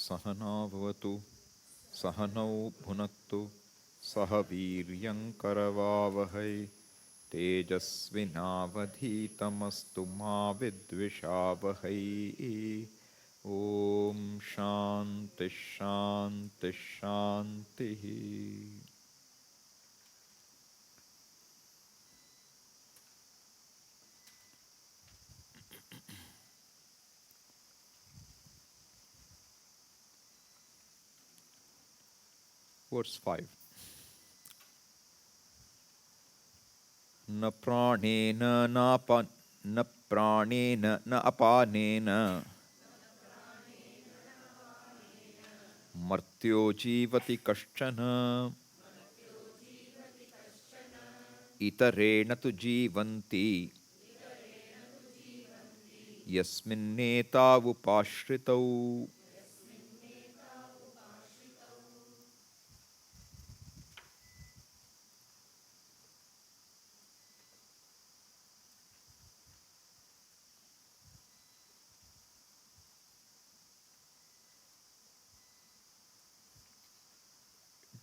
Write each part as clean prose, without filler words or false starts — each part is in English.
सहना भवतु सहनौ भुनक्तु सह वीर्यं करवावहै तेजस्विनावधीतमस्तु मा विद्विषावहै। ॐ शान्ति शान्ति शान्तिः। Verse 5. न प्राणेन न प्राणेन न अपानेन मर्त्यो जीवति कश्चन इतरेण तु जीवन्ति यस्मिन्नेतावुपाश्रितौ।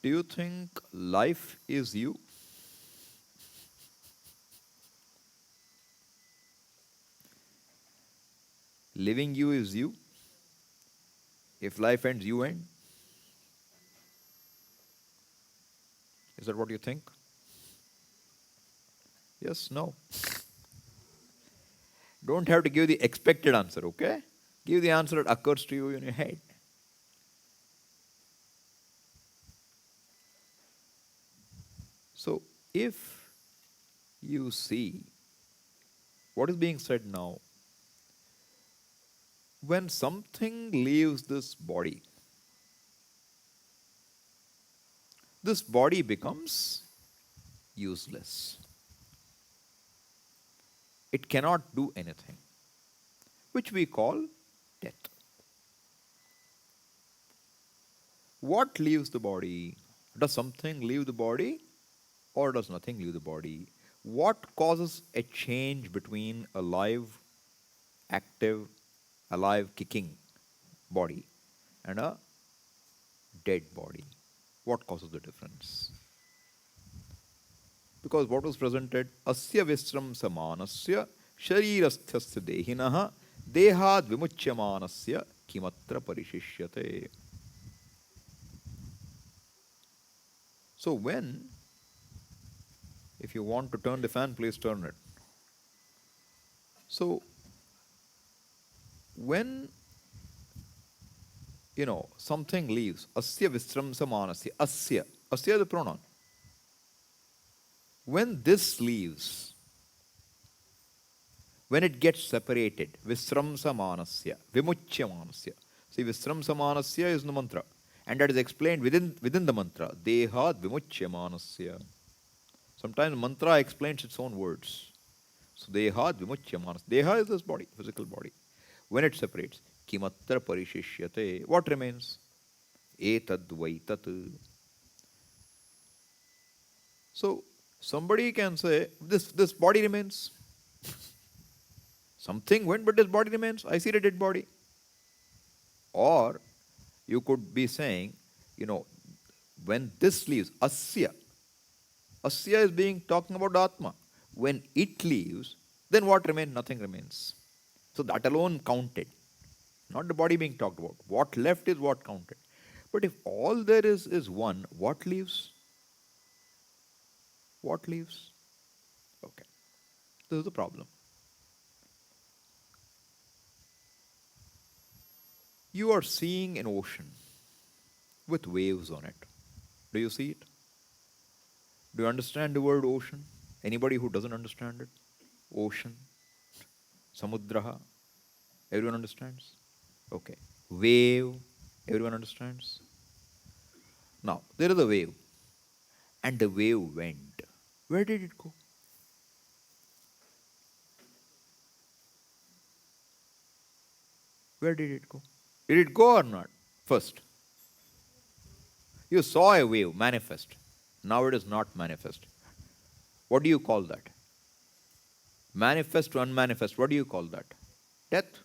Do you think life is you? Living you is you? If life ends, you end? Is that what you think? Yes, no. Don't have to give the expected answer, okay? Give the answer that occurs to you in your head. So, if you see what is being said now, when something leaves this body becomes useless. It cannot do anything, which we call death. What leaves the body? Does something leave the body or does nothing leave the body? What causes a change between a live, active, alive, kicking body and a dead body? What causes the difference? Because what was presented, asya visram samanasya sharirasthasya dehinaha dehad vimuchyamanasya kimatra parishishyate. So when, if you want to turn the fan, please turn it. So when something leaves, asya visram samanasya, asya is the pronoun. When this leaves, when it gets separated, visram samanasya, vimuchyamanasya. See, visram samanasya is the mantra, and that is explained within the mantra, dehad vimuchyamanasya. Sometimes mantra explains its own words. So dehad vimuchyamanasya. Deha is this body, physical body. When it separates, kimatra parishishyate. What remains? Etad vaitat. So somebody can say, this body remains. Something went, but this body remains. I see the dead body. Or you could be saying, when this leaves, asya is being talking about Atma. When it leaves, then what remains? Nothing remains. So that alone counted. Not the body being talked about. What left is what counted. But if all there is one, what leaves? What leaves? Okay. This is the problem. You are seeing an ocean with waves on it. Do you see it? Do you understand the word ocean? Anybody who doesn't understand it? Ocean, samudraha. Everyone understands? Okay. Wave. Everyone understands? Now, there is a wave. And the wave went. Where did it go? Where did it go? Did it go or not? First. You saw a wave manifest. Now it is not manifest. What do you call that? Manifest to unmanifest. What do you call that? Death.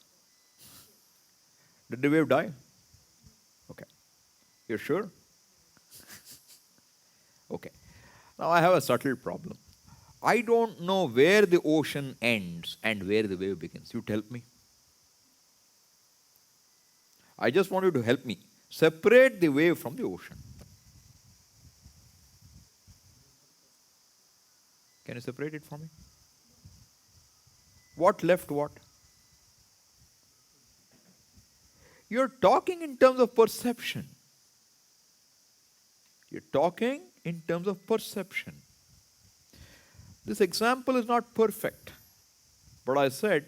Did the wave die? You're sure? Okay. Now I have a subtle problem. I don't know where the ocean ends and where the wave begins. You'd help me? I just want you to help me. Separate the wave from the ocean. Can you separate it for me? What left what? You're talking in terms of perception. You're talking in terms of perception. This example is not perfect. But I said,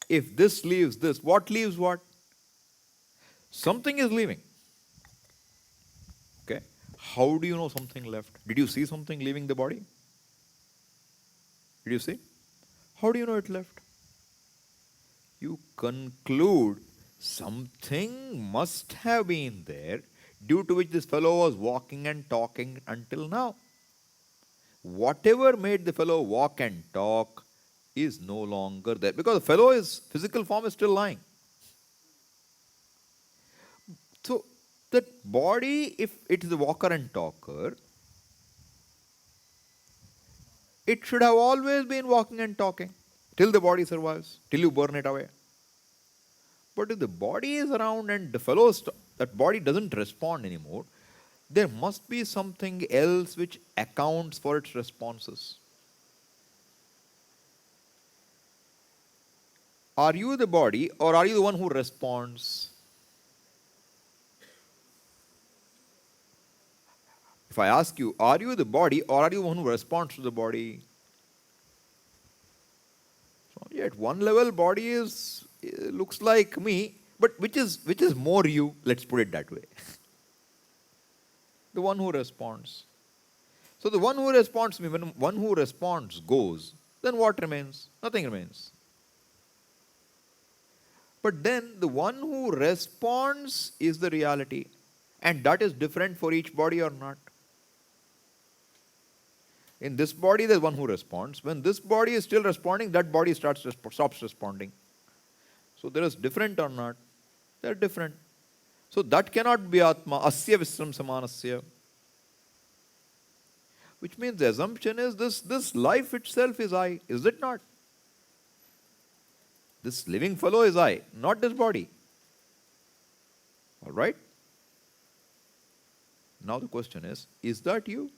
if this leaves this, what leaves what? Something is leaving. Okay? How do you know something left? Did you see something leaving the body? Did you see? How do you know it left? You conclude something must have been there due to which this fellow was walking and talking until now. Whatever made the fellow walk and talk is no longer there because the fellow's physical form is still lying. So that body, if it is a walker and talker, it should have always been walking and talking till the body survives, till you burn it away. But if the body is around and the fellow, that body doesn't respond anymore, there must be something else which accounts for its responses. Are you the body or are you the one who responds? If I ask you, are you the body or are you the one who responds to the body? So at one level, body looks like me, but which is more you? Let's put it that way. The one who responds. So the one who responds to me, when one who responds goes, then what remains? Nothing remains. But then the one who responds is the reality. And that is different for each body or not. In this body, there's one who responds. When this body is still responding, that body stops responding. So there is different or not? They're different. So that cannot be Atma, Asya Visram Samanasya. Which means the assumption is this life itself is I. Is it not? This living fellow is I, not this body. Alright? Now the question is that you?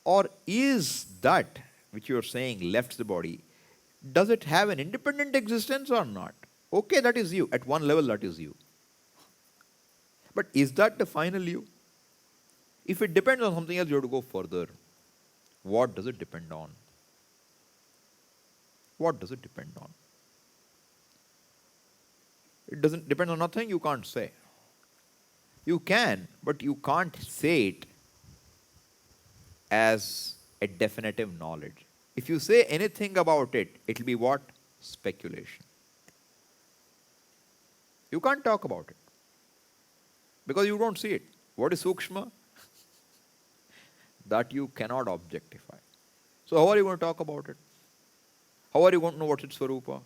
Or is that which you are saying left the body, does it have an independent existence or not? Okay, that is you. At one level, that is you. But is that the final you? If it depends on something else, you have to go further. What does it depend on? What does it depend on? It doesn't depend on nothing, you can't say. You can, but you can't say it as a definitive knowledge. If you say anything about it, it will be what? Speculation. You can't talk about it because you don't see it. What is sukshma? That you cannot objectify. So how are you going to talk about it? How are you going to know what's its swarupa?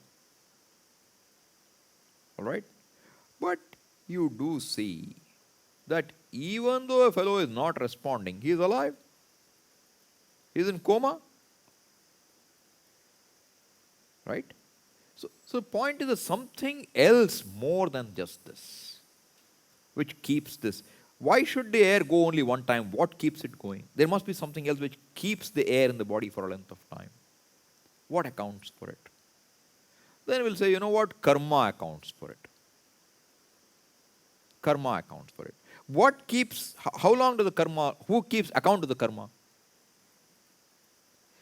Alright? But you do see that even though a fellow is not responding, he is alive. He is in coma. Right? So the point is that something else more than just this, which keeps this. Why should the air go only one time? What keeps it going? There must be something else which keeps the air in the body for a length of time. What accounts for it? Then we'll say, you know what? Karma accounts for it. Karma accounts for it. What keeps, how long does the karma, who keeps account of the karma?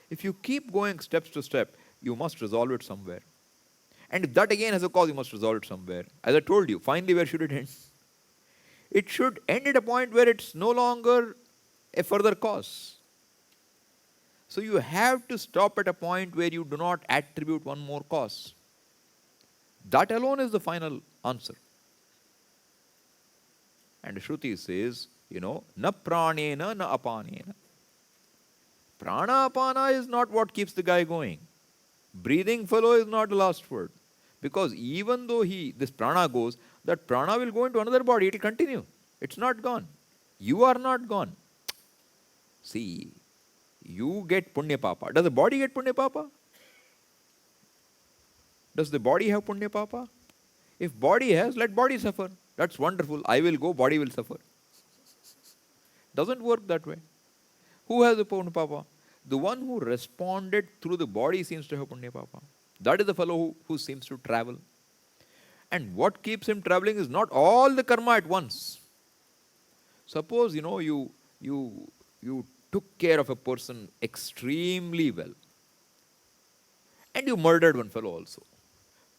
If you keep going steps to step, you must resolve it somewhere. And if that again has a cause, you must resolve it somewhere. As I told you, finally, where should it end? It should end at a point where it's no longer a further cause. So you have to stop at a point where you do not attribute one more cause. That alone is the final answer. And the Shruti says, na pranena na apanena. Prana apana is not what keeps the guy going. Breathing fellow is not the last word. Because even though this prana goes, that prana will go into another body, it will continue. It's not gone. You are not gone. See, you get punya papa. Does the body get punya papa? Does the body have punya papa? If body has, let body suffer. That's wonderful. I will go, body will suffer. Doesn't work that way. Who has the punya papa? The one who responded through the body seems to have punya papa. That is the fellow who seems to travel. And what keeps him traveling is not all the karma at once. Suppose, you took care of a person extremely well. And you murdered one fellow also.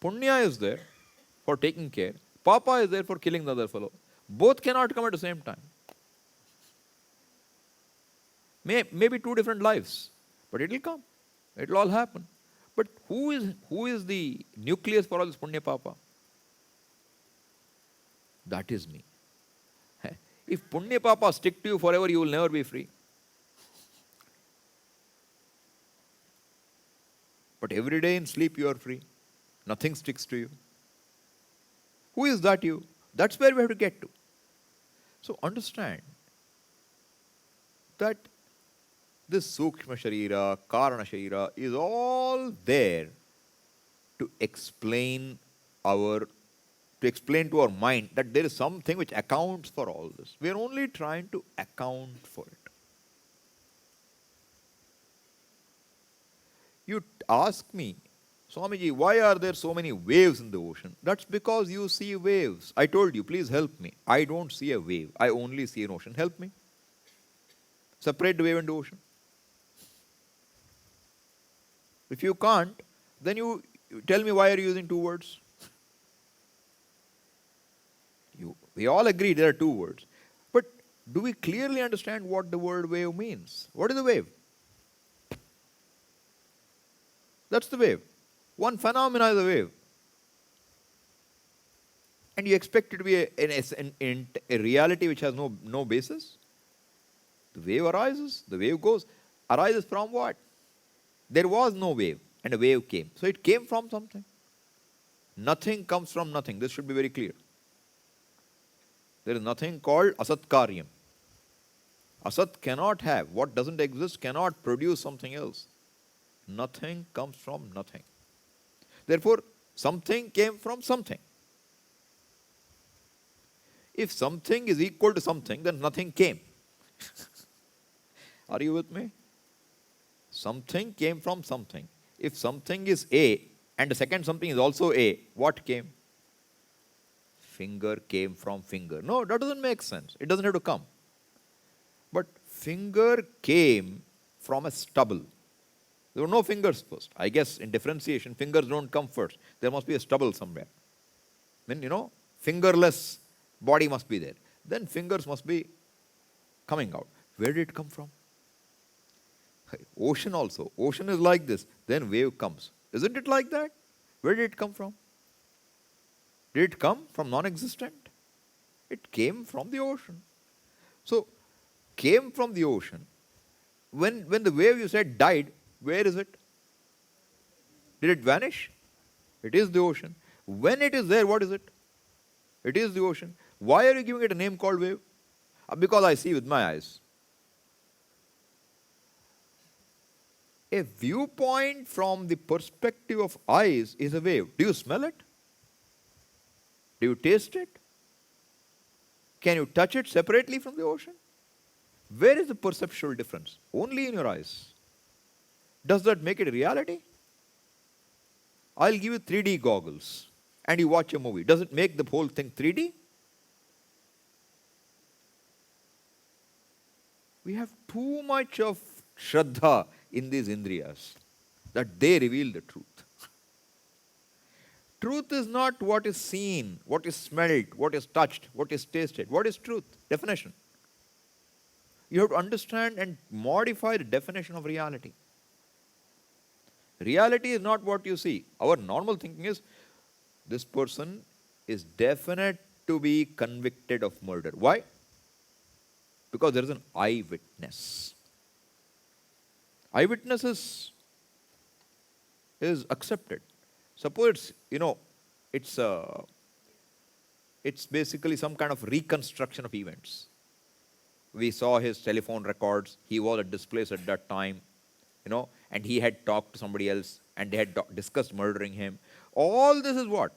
Punya is there for taking care. Papa is there for killing the other fellow. Both cannot come at the same time. Maybe two different lives, but it will come. It will all happen. But who is the nucleus for all this punya papa? That is me. If punya papa stick to you forever, you will never be free. But every day in sleep you are free. Nothing sticks to you. Who is that you? That's where we have to get to. So understand that this Sukshma Sharira, Karana Sharira is all there to explain to our mind that there is something which accounts for all this. We are only trying to account for it. You ask me, Swamiji, why are there so many waves in the ocean? That's because you see waves. I told you, please help me. I don't see a wave. I only see an ocean. Help me. Separate the wave and the ocean. If you can't, then you tell me why are you using two words? We all agree there are two words. But do we clearly understand what the word wave means? What is the wave? That's the wave. One phenomena is a wave. And you expect it to be a reality which has no basis? The wave arises, the wave goes. Arises from what? There was no wave and a wave came. So it came from something. Nothing comes from nothing. This should be very clear. There is nothing called asat karyam. Asat cannot have. What doesn't exist cannot produce something else. Nothing comes from nothing. Therefore, something came from something. If something is equal to something, then nothing came. Are you with me? Something came from something. If something is A and the second something is also A, what came? Finger came from finger. No, that doesn't make sense. It doesn't have to come. But finger came from a stubble. There were no fingers first. I guess in differentiation, fingers don't come first. There must be a stubble somewhere. Then, fingerless body must be there. Then fingers must be coming out. Where did it come from? Ocean also. Ocean is like this. Then wave comes. Isn't it like that? Where did it come from? Did it come from non-existent? It came from the ocean. So, came from the ocean. When the wave you said died, where is it? Did it vanish? It is the ocean. When it is there, what is it? It is the ocean. Why are you giving it a name called wave? Because I see with my eyes. A viewpoint from the perspective of eyes is a wave. Do you smell it? Do you taste it? Can you touch it separately from the ocean? Where is the perceptual difference? Only in your eyes. Does that make it a reality? I'll give you 3D goggles and you watch a movie. Does it make the whole thing 3D? We have too much of Shraddha in these indriyas that they reveal the truth. Truth is not what is seen, what is smelled, what is touched, what is tasted. What is truth? Definition. You have to understand and modify the definition of reality. Reality is not what you see. Our normal thinking is, this person is definite to be convicted of murder. Why? Because there is an eyewitness. Eyewitness is accepted. Suppose it's It's basically some kind of reconstruction of events. We saw his telephone records. He was at this place at that time, and he had talked to somebody else, and they had discussed murdering him. All this is what?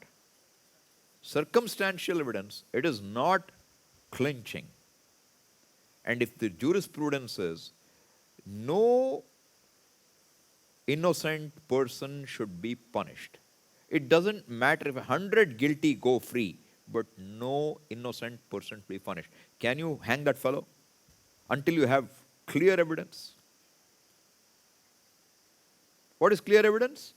Circumstantial evidence. It is not clinching. And if the jurisprudence is no innocent person should be punished, it doesn't matter if 100 guilty go free, but no innocent person to be punished. Can you hang that fellow until you have clear evidence? What is clear evidence?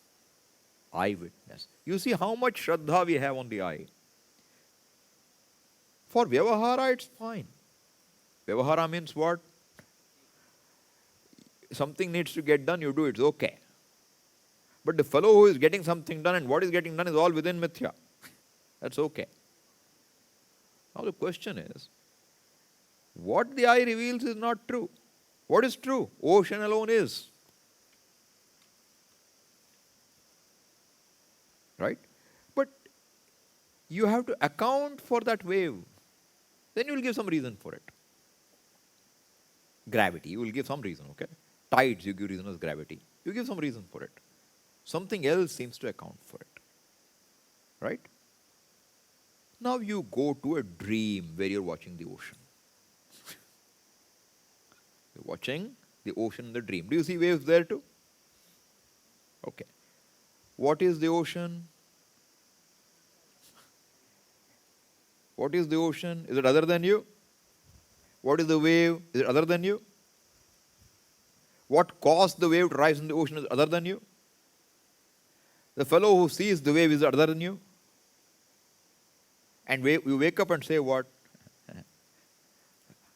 Eyewitness. You see how much Shraddha we have on the eye. For Vyavahara, it's fine. Vyavahara means what? Something needs to get done, you do it, it's okay. But the fellow who is getting something done and what is getting done is all within mithya. That's okay. Now the question is, what the eye reveals is not true. What is true? Ocean alone is. Right? But you have to account for that wave. Then you will give some reason for it. Gravity, you will give some reason, okay? Tides, you give reason as gravity. You give some reason for it. Something else seems to account for it. Right? Now you go to a dream where you're watching the ocean. You're watching the ocean in the dream. Do you see waves there too? Okay. What is the ocean? What is the ocean? Is it other than you? What is the wave? Is it other than you? What caused the wave to rise in the ocean is other than you? The fellow who sees the wave is other than you? And you wake up and say what?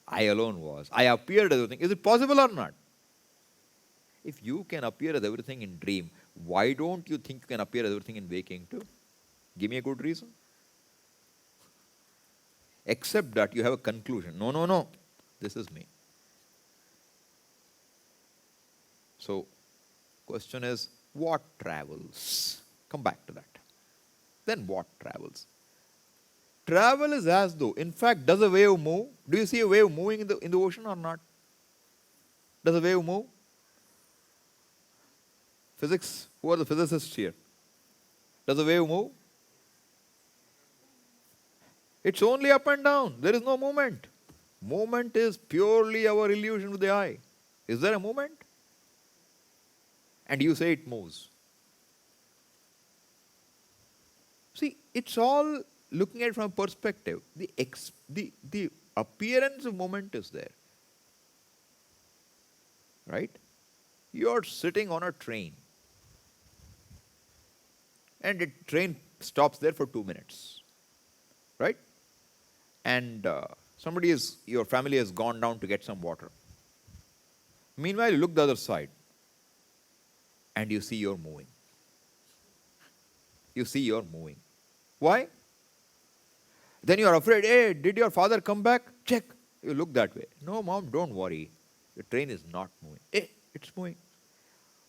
I alone was. I appeared as everything. Is it possible or not? If you can appear as everything in dream, why don't you think you can appear as everything in waking too? Give me a good reason. Except that you have a conclusion. No. This is me. So, question is, what travels? Come back to that. Then what travels? Travel is as though, in fact, does a wave move? Do you see a wave moving in the ocean or not? Does a wave move? Physics, who are the physicists here? Does a wave move? It's only up and down. There is no movement. Movement is purely our illusion with the eye. Is there a movement? And you say it moves. See, it's all looking at it from a perspective. The appearance of movement is there. Right? You are sitting on a train. And the train stops there for 2 minutes. Right? And your family has gone down to get some water. Meanwhile, you look the other side and you see you're moving. You see you're moving. Why? Then you are afraid, hey, did your father come back? Check. You look that way. No, mom, don't worry. The train is not moving. Hey, it's moving.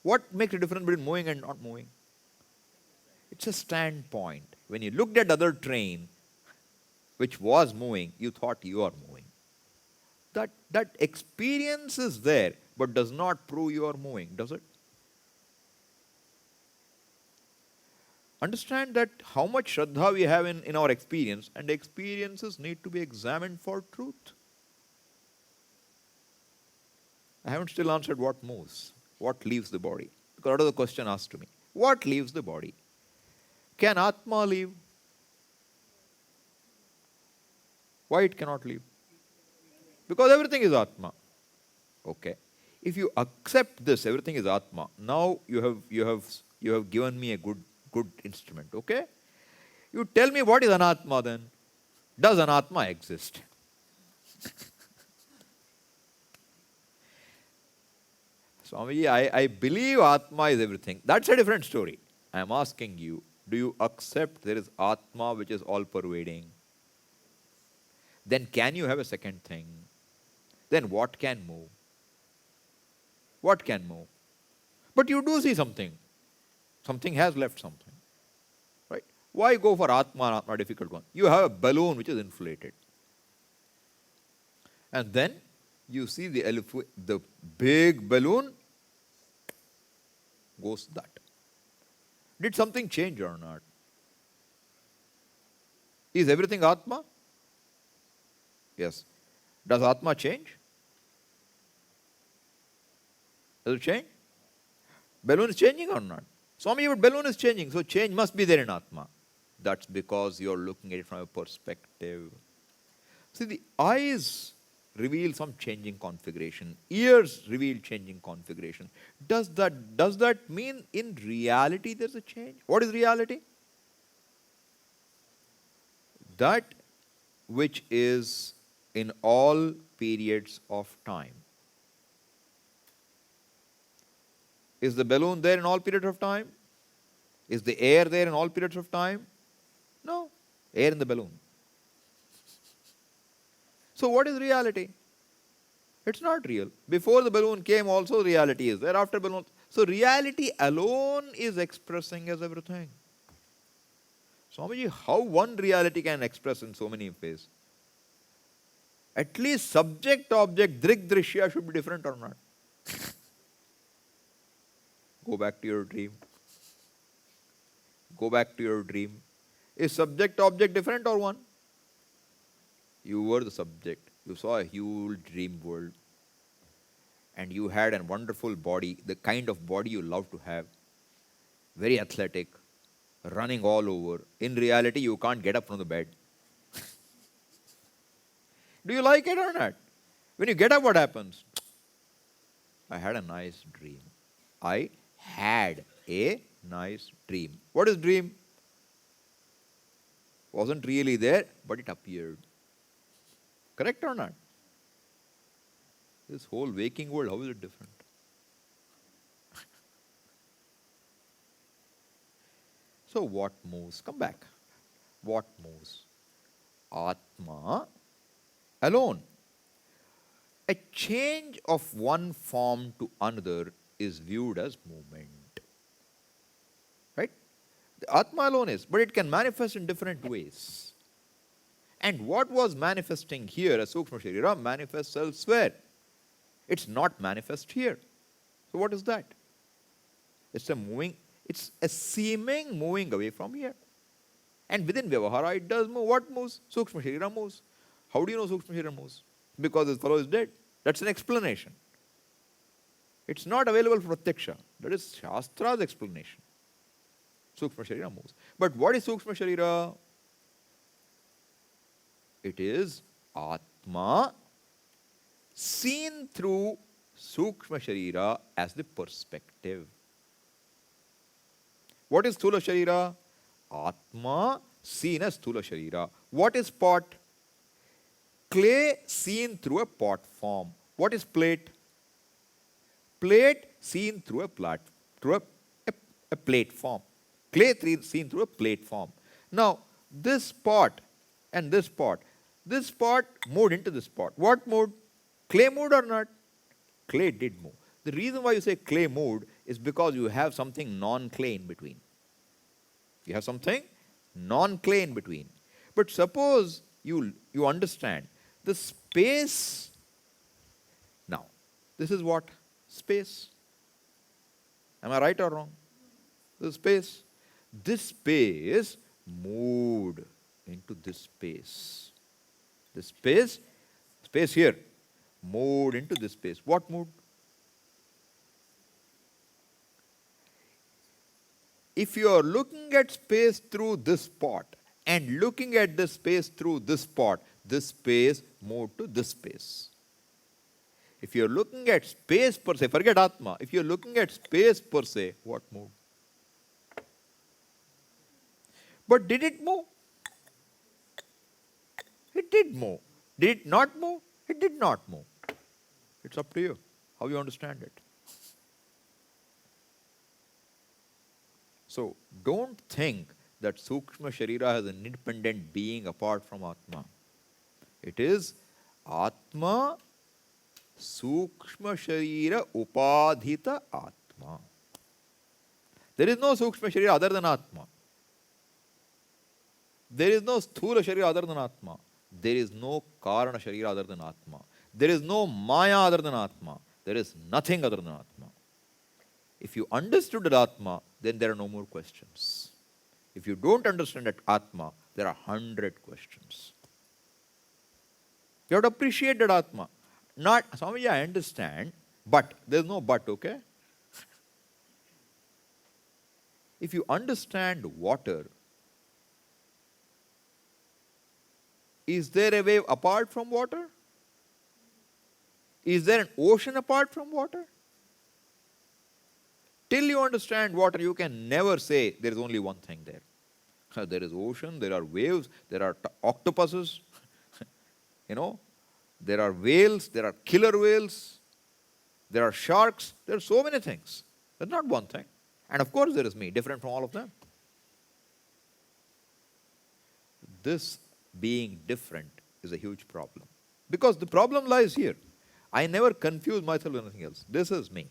What makes a difference between moving and not moving? It's a standpoint. When you looked at the other train, which was moving, you thought you are moving. That experience is there, but does not prove you are moving, does it? Understand that how much Shraddha we have in our experience, and the experiences need to be examined for truth. I haven't still answered what moves, what leaves the body. Because that was the question asked to me. What leaves the body? Can Atma leave? Why it cannot leave? Because everything is Atma. Okay. If you accept this, everything is Atma. Now you have given me a good instrument. Okay. You tell me what is Anatma then? Does Anatma exist? Swamiji, I believe Atma is everything. That's a different story. I am asking you, do you accept there is Atma which is all pervading? Then can you have a second thing? Then what can move? What can move? But you do see something. Something has left something. Right? Why go for Atma, not difficult one? You have a balloon which is inflated. And then you see the big balloon goes that. Did something change or not? Is everything Atma? Yes. Does Atma change? Does it change? Balloon is changing or not? Swami, your balloon is changing, so change must be there in Atma. That's because you're looking at it from a perspective. See, the eyes reveal some changing configuration. Ears reveal changing configuration. Does that mean in reality there's a change? What is reality? That which is in all periods of time. Is the balloon there in all periods of time? Is the air there in all periods of time? No. Air in the balloon. So what is reality? It's not real. Before the balloon came also reality is there. After balloon. So reality alone is expressing as everything. Swamiji, how one reality can express in so many ways? At least subject, object, drik, drishya should be different or not? Go back to your dream. Go back to your dream. Is subject, object different or one? You were the subject. You saw a huge dream world. And you had a wonderful body, the kind of body you love to have. Very athletic, running all over. In reality, you can't get up from the bed. Do you like it or not? When you get up, what happens? I had a nice dream. I had a nice dream. What is dream? Wasn't really there, but it appeared. Correct or not? This whole waking world, how is it different? So what moves? Come back. What moves? Atma alone. A change of one form to another is viewed as movement. Right? The Atma alone is, but it can manifest in different ways. And what was manifesting here as Sukshma Sharira manifests elsewhere. It's not manifest here. So what is that? It's a seeming moving away from here. And within Vyavahara it does move. What moves? Sukshma Sharira moves. How do you know Sukshma Sharira moves? Because this fellow is dead. That's an explanation. It's not available for Pratyaksha. That is Shastra's explanation. Sukshma Sharira moves. But what is Sukshma Sharira? It is Atma seen through Sukshma Sharira as the perspective. What is Sthula Sharira? Atma seen as Sthula Sharira. What is pot? Clay seen through a pot form. What is plate? Plate seen through a plate form. Clay seen through a plate form. Now, this pot and this pot moved into this pot. What moved? Clay moved or not? Clay did move. The reason why you say clay moved is because you have something non-clay in between. You have something non-clay in between. But suppose you understand the space. Now, this is what? Space. Am I right or wrong? This space. This space moved into this space. This space here, moved into this space. What moved? If you are looking at space through this pot and looking at this space through this pot, this space moved to this space. If you are looking at space per se, forget Atma. If you are looking at space per se, what moved? But did it move? It did move. Did it not move? It did not move. It's up to you how you understand it. So don't think that Sukshma Sharira has an independent being apart from Atma. It is Atma Sukshma Sharira Upadhita Atma. There is no Sukshma Sharira other than Atma. There is no sthula sharira other than Atma. There is no karana sharira other than Atma. There is no maya other than Atma. There is nothing other than Atma. If you understood that Atma, then there are no more questions. If you don't understand that Atma, there are 100 questions. You have to appreciate that Atma. Not, Swamiji, I understand, but there's no but, okay? If you understand water, is there a wave apart from water? Is there an ocean apart from water? Till you understand water, you can never say there is only one thing there. There is ocean, there are waves, there are octopuses, there are whales, there are killer whales, there are sharks, there are so many things. There's not one thing. And of course there is me, different from all of them. This being different is a huge problem. Because the problem lies here. I never confuse myself with anything else. This is me.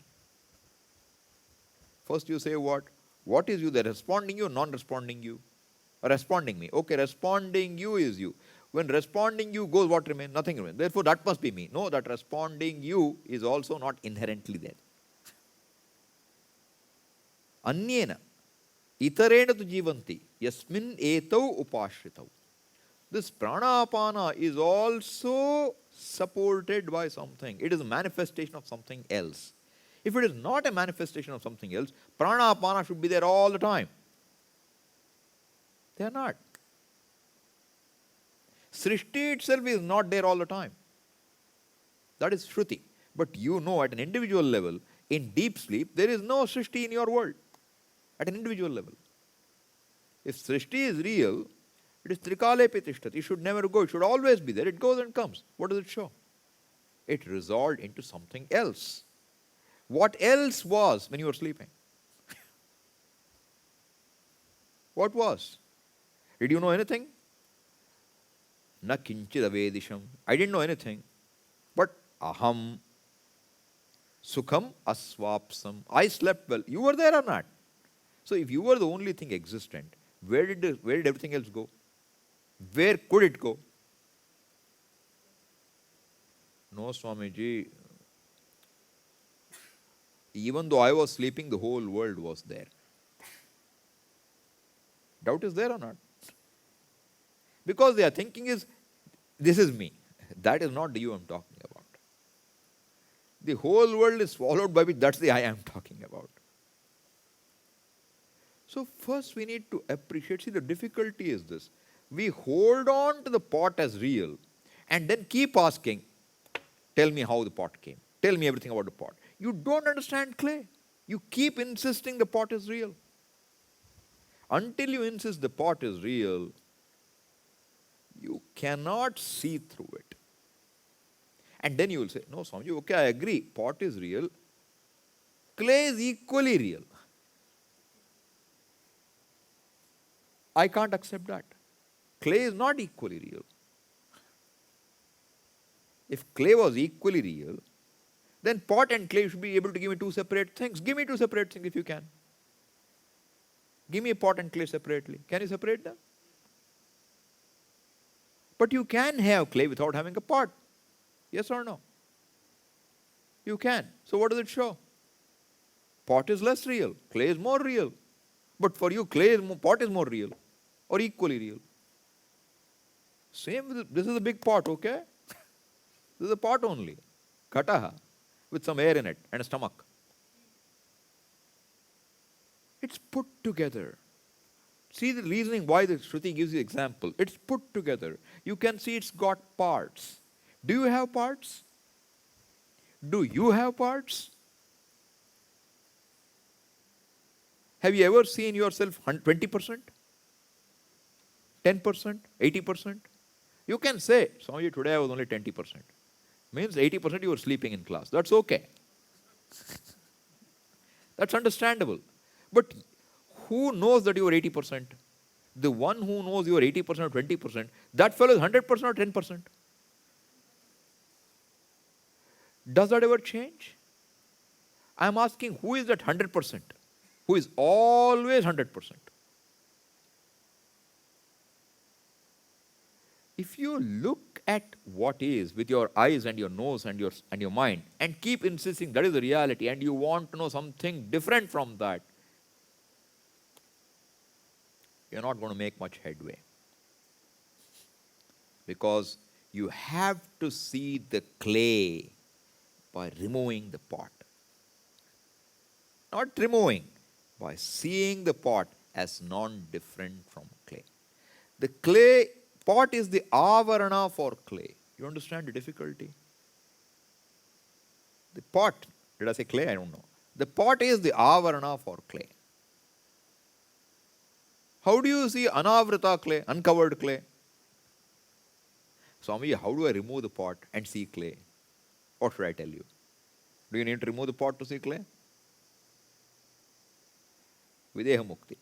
First you say what? What is you? The responding you, non-responding you? Responding me. Okay, responding you is you. When responding you goes, what remains? Nothing remains. Therefore, that must be me. No, that responding you is also not inherently there. Anyena itarena tu jivanti yasmin etau upashritau. This pranapana is also supported by something. It is a manifestation of something else. If it is not a manifestation of something else, pranapana should be there all the time. They are not. Srishti itself is not there all the time. That is Shruti. But you know at an individual level, in deep sleep, there is no Srishti in your world. At an individual level. If Srishti is real, it is Trikale Pitishtat. It should never go. It should always be there. It goes and comes. What does it show? It resolved into something else. What else was when you were sleeping? What was? Did you know anything? Na kinchid avedisham. I didn't know anything. But aham sukham aswapsam. I slept well. You were there or not? So if you were the only thing existent, where did everything else go? Where could it go? No, Swamiji. Even though I was sleeping, the whole world was there. Doubt is there or not? Because their thinking is, this is me. That is not the you I'm talking about. The whole world is swallowed by me. That's the I am talking about. So first we need to appreciate. See, the difficulty is this. We hold on to the pot as real and then keep asking, tell me how the pot came. Tell me everything about the pot. You don't understand clay. You keep insisting the pot is real. Until you insist the pot is real, you cannot see through it. And then you will say, no, Swamiji, okay, I agree. Pot is real. Clay is equally real. I can't accept that. Clay is not equally real. If clay was equally real, then pot and clay should be able to give me two separate things. Give me two separate things if you can. Give me a pot and clay separately. Can you separate them? But you can have clay without having a pot. Yes or no? You can. So what does it show? Pot is less real. Clay is more real. But for you, pot is more real or equally real. Same with this is a big pot, okay? This is a pot only. Kataha with some air in it and a stomach. It's put together. See the reasoning why the Shruti gives you example. It's put together. You can see it's got parts. Do you have parts? Do you have parts? Have you ever seen yourself 20%? 10%? 80%? You can say, Swamiji, today I was only 20%. Means 80% you were sleeping in class. That's okay. That's understandable. But who knows that you are 80%? The one who knows you are 80% or 20%, that fellow is 100% or 10%. Does that ever change? I am asking, who is that 100%? Who is always 100%? If you look at what is with your eyes and your nose and your mind and keep insisting that is the reality and you want to know something different from that, you're not going to make much headway. Because you have to see the clay by removing the pot. Not removing, by seeing the pot as non-different from clay. The clay pot is the avarana for clay. You understand the difficulty? The pot, did I say clay? I don't know. The pot is the avarana for clay. How do you see anavrita clay, uncovered clay? Swami, how do I remove the pot and see clay? What should I tell you? Do you need to remove the pot to see clay? Videha mukti.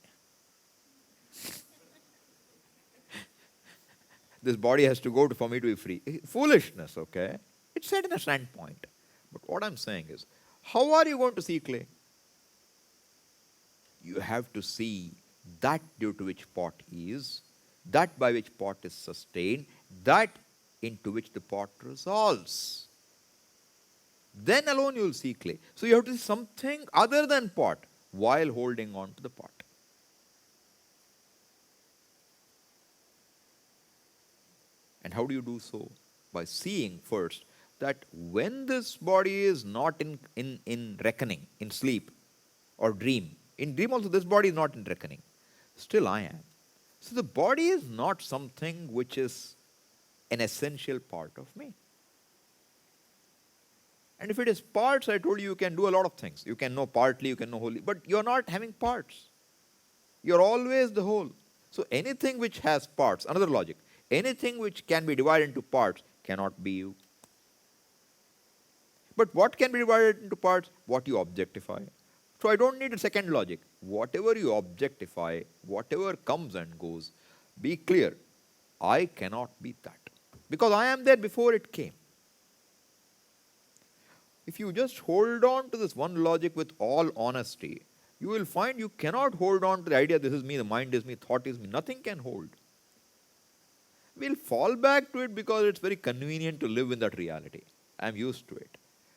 This body has to go for me to be free. Foolishness, okay? It's said in a standpoint. But what I'm saying is, how are you going to see clay? You have to see that due to which pot is, that by which pot is sustained, that into which the pot resolves. Then alone you will see clay. So you have to see something other than pot while holding on to the pot. And how do you do so? By seeing first that when this body is not in reckoning, in sleep or dream, in dream also this body is not in reckoning, still I am. So the body is not something which is an essential part of me. And if it is parts, I told you, you can do a lot of things. You can know partly, you can know wholly, but you're not having parts. You're always the whole. So anything which has parts, another logic, anything which can be divided into parts cannot be you. But what can be divided into parts? What you objectify. So I don't need a second logic. Whatever you objectify, whatever comes and goes, be clear, I cannot be that. Because I am there before it came. If you just hold on to this one logic with all honesty, you will find you cannot hold on to the idea this is me, the mind is me, thought is me. Nothing can hold. We'll fall back to it because it's very convenient to live in that reality. I'm used to it.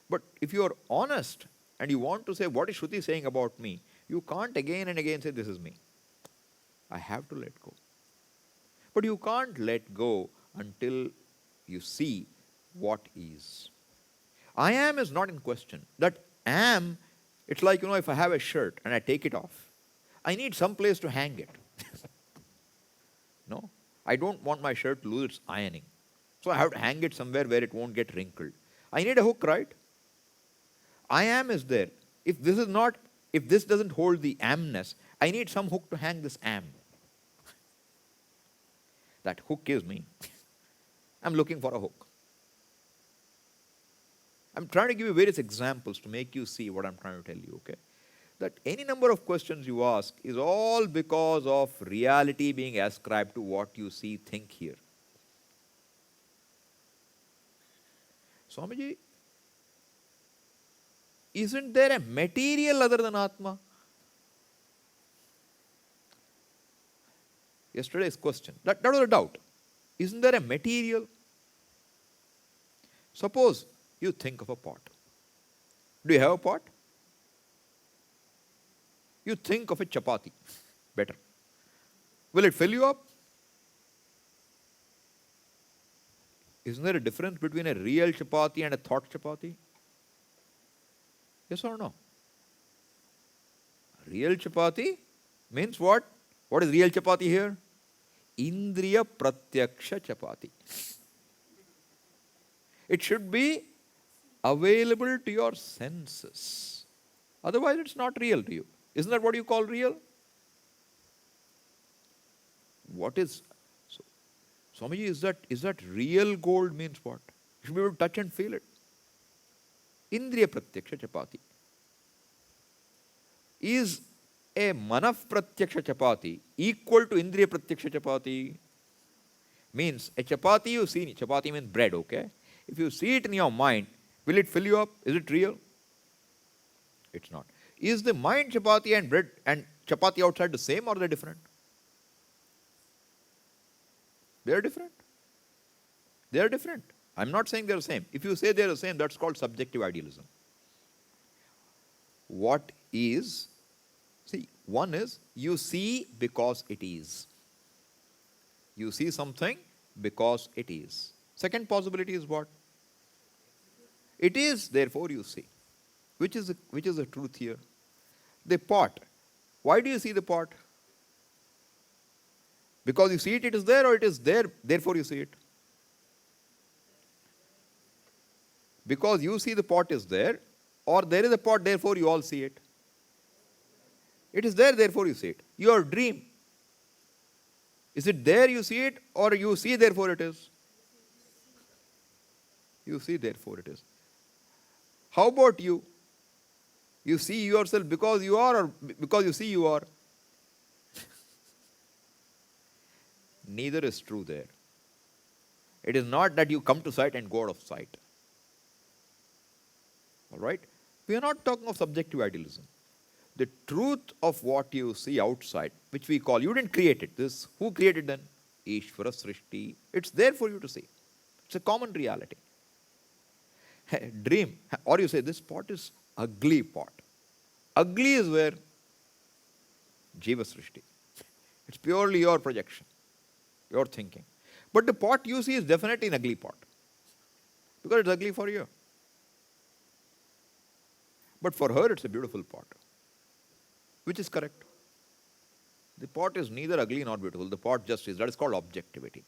But if you are honest and you want to say, what is Shruti saying about me? You can't again and again say, this is me. I have to let go. But you can't let go until you see what is. I am is not in question. That am, it's like, if I have a shirt and I take it off, I need some place to hang it. No, I don't want my shirt to lose its ironing. So I have to hang it somewhere where it won't get wrinkled. I need a hook, right? I am is there. If this doesn't hold the amness, I need some hook to hang this am. That hook is me. I'm looking for a hook. I'm trying to give you various examples to make you see what I'm trying to tell you, okay? That any number of questions you ask is all because of reality being ascribed to what you see, think, hear. Swamiji, isn't there a material other than Atma? Yesterday's question. That was a doubt. Isn't there a material? Suppose you think of a pot. Do you have a pot? You think of a chapati. Better. Will it fill you up? Isn't there a difference between a real chapati and a thought chapati? Yes or no? Real chapati means what? What is real chapati here? Indriya pratyaksha chapati. It should be available to your senses. Otherwise, it's not real to you. Isn't that what you call real? What is... So, Swamiji, is that real gold means what? You should be able to touch and feel it. Indriya pratyaksha chapati. Is a manav pratyaksha chapati equal to indriya pratyaksha chapati? Means a chapati you see, chapati means bread, okay? If you see it in your mind, will it fill you up? Is it real? It's not. Is the mind chapati and bread and chapati outside the same or they're different? They're different. They are different. I'm not saying they're the same. If you say they're the same, that's called subjective idealism. What is, see, one is you see because it is. You see something because it is. Second possibility is what? It is, therefore you see. Which is the truth here? The pot. Why do you see the pot? Because you see it, it is there, or it is there, therefore you see it? Because you see the pot is there, or there is a pot, therefore you all see it. It is there, therefore you see it. Your dream. Is it there, you see it, or you see, therefore it is? You see, therefore it is. How about you? You see yourself because you are, or because you see you are? Neither is true there. It is not that you come to sight and go out of sight. All right? We are not talking of subjective idealism. The truth of what you see outside, which we call, you didn't create it. This, who created then? Ishvara Srishti. It's there for you to see. It's a common reality. Dream. Or you say, this pot is ugly pot. Ugly is where? Jiva Srishti. It's purely your projection, your thinking. But the pot you see is definitely an ugly pot. Because it's ugly for you. But for her, it's a beautiful pot. Which is correct? The pot is neither ugly nor beautiful. The pot just is. That is called objectivity.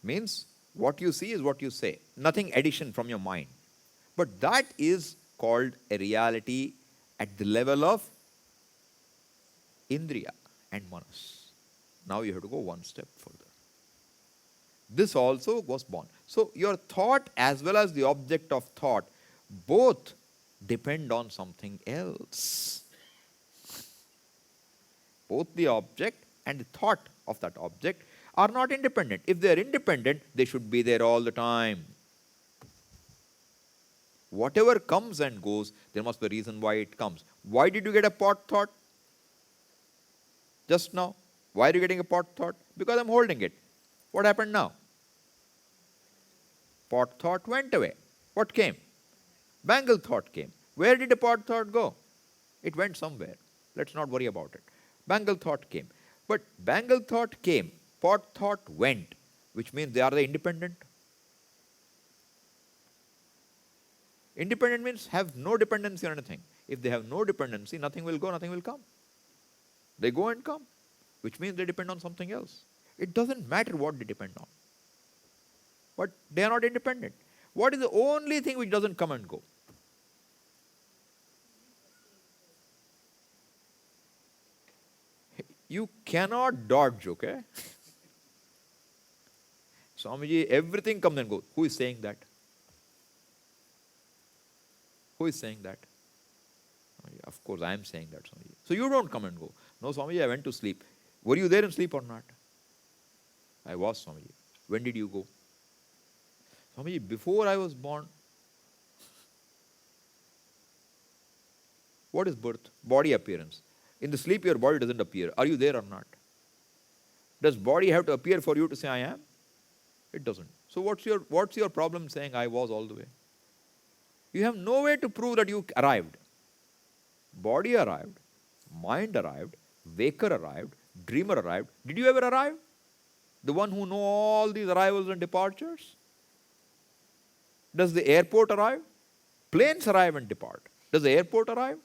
Means what you see is what you say. Nothing addition from your mind. But that is called a reality at the level of Indriya and Manas. Now you have to go one step further. This also was born. So your thought as well as the object of thought both depend on something else. Both the object and the thought of that object are not independent. If they are independent, they should be there all the time. Whatever comes and goes, there must be a reason why it comes. Why did you get a pot thought? Just now. Why are you getting a pot thought? Because I'm holding it. What happened now? Pot thought went away. What came? Bangle thought came. Where did the pot thought go? It went somewhere. Let's not worry about it. Bangle thought came. But bangle thought came. Pot thought went. Which means they are the independent. Independent means have no dependency on anything. If they have no dependency, nothing will go, nothing will come. They go and come. Which means they depend on something else. It doesn't matter what they depend on. But they are not independent. What is the only thing which doesn't come and go? You cannot dodge, okay? Swamiji, everything comes and goes. Who is saying that? Who is saying that? Of course, I am saying that, Swamiji. So you don't come and go. No, Swamiji, I went to sleep. Were you there in sleep or not? I was, Swamiji. When did you go? Swamiji, before I was born. What is birth? Body appearance. In the sleep, your body doesn't appear. Are you there or not? Does body have to appear for you to say I am? It doesn't. So what's your problem saying I was all the way? You have no way to prove that you arrived. Body arrived, mind arrived, waker arrived, dreamer arrived. Did you ever arrive? The one who know all these arrivals and departures? Does the airport arrive? Planes arrive and depart. Does the airport arrive?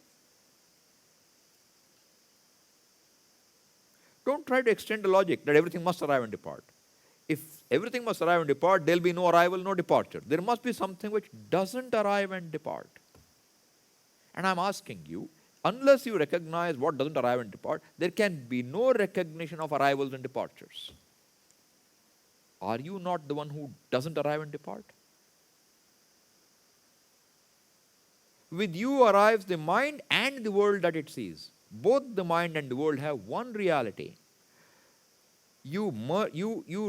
Don't try to extend the logic that everything must arrive and depart. If everything must arrive and depart, there will be no arrival, no departure. There must be something which doesn't arrive and depart. And I'm asking you, unless you recognize what doesn't arrive and depart, there can be no recognition of arrivals and departures. Are you not the one who doesn't arrive and depart? With you arrives the mind and the world that it sees. Both the mind and the world have one reality. You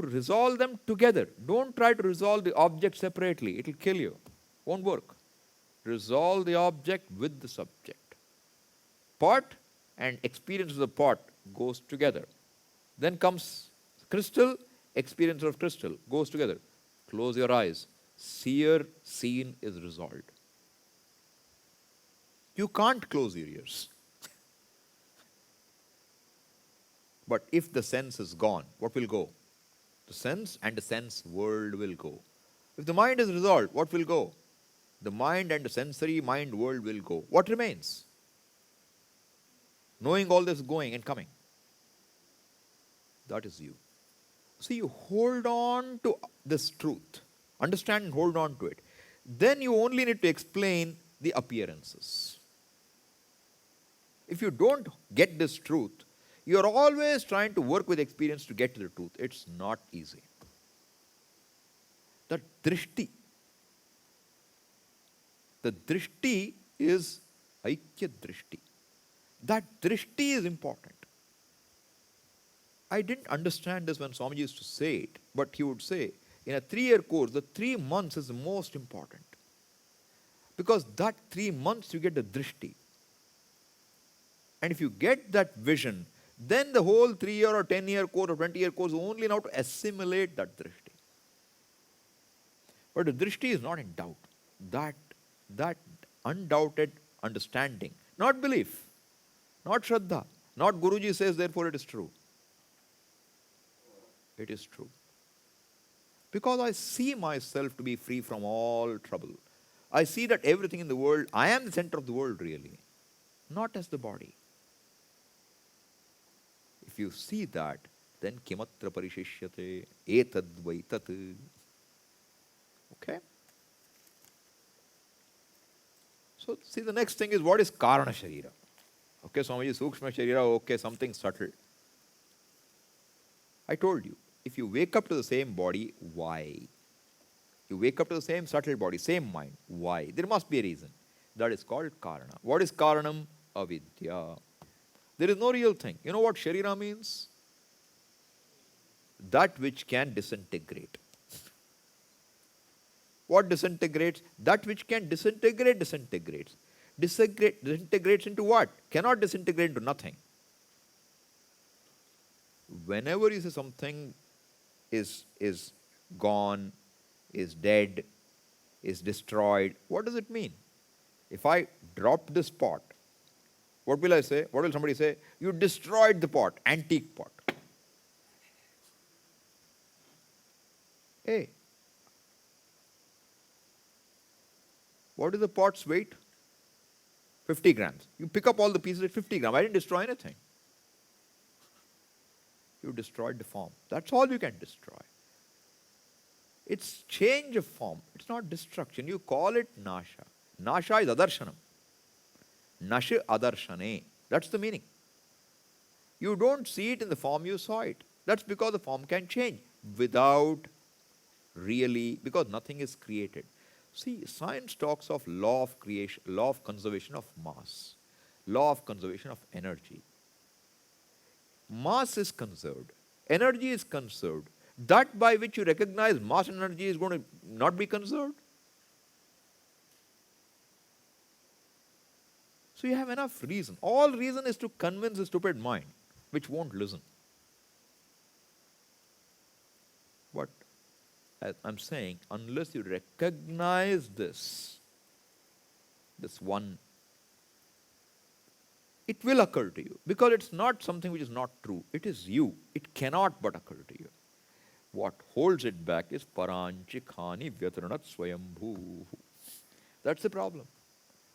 resolve them together. Don't try to resolve the object separately. It will kill you. Won't work. Resolve the object with the subject. Pot and experience of the pot goes together. Then comes crystal, experience of crystal goes together. Close your eyes. Seer, seen is resolved. You can't close your ears. But if the sense is gone, what will go? The sense and the sense world will go. If the mind is resolved, what will go? The mind and the sensory mind world will go. What remains? Knowing all this going and coming. That is you. So you hold on to this truth. Understand and hold on to it. Then you only need to explain the appearances. If you don't get this truth, you are always trying to work with experience to get to the truth. It's not easy. The drishti. The drishti is aikya drishti. That drishti is important. I didn't understand this when Swamiji used to say it, but he would say, in a 3-year course, the 3 months is the most important. Because that 3 months you get the drishti. And if you get that vision, then the whole 3-year or 10-year course or 20-year course is only now to assimilate that drishti. But the drishti is not in doubt. That undoubted understanding, not belief, not shraddha, not Guruji says therefore it is true. It is true. Because I see myself to be free from all trouble. I see that everything in the world, I am the center of the world really, not as the body. If you see that, then kimatra parishishyate etad vaitat. Okay? So, see, the next thing is, what is karana sharira? Okay, Swamiji, sukshma sharira, okay, something subtle. I told you, if you wake up to the same body, why? You wake up to the same subtle body, same mind, why? There must be a reason. That is called karana. What is karanam? Avidya. There is no real thing. You know what sharira means? That which can disintegrate. What disintegrates? That which can disintegrate, disintegrates. Disintegrates into what? Cannot disintegrate into nothing. Whenever you say something is gone, is dead, is destroyed, what does it mean? If I drop this pot, what will I say? What will somebody say? You destroyed the pot, antique pot. Hey, what is the pot's weight? 50 grams. You pick up all the pieces at 50 grams. I didn't destroy anything. You destroyed the form. That's all you can destroy. It's change of form. It's not destruction. You call it nasha. Nasha is adarshanam. Nasha adarshane. That's the meaning. You don't see it in the form you saw it. That's because the form can change without really, because nothing is created. See, science talks of law of creation, law of conservation of mass, law of conservation of energy. Mass is conserved, energy is conserved. That by which you recognize mass and energy is going to not be conserved. So you have enough reason. All reason is to convince the stupid mind, which won't listen. But as I'm saying, unless you recognize this one, it will occur to you. Because it's not something which is not true. It is you. It cannot but occur to you. What holds it back is paranchikhani vyataranat swayambhu. That's the problem.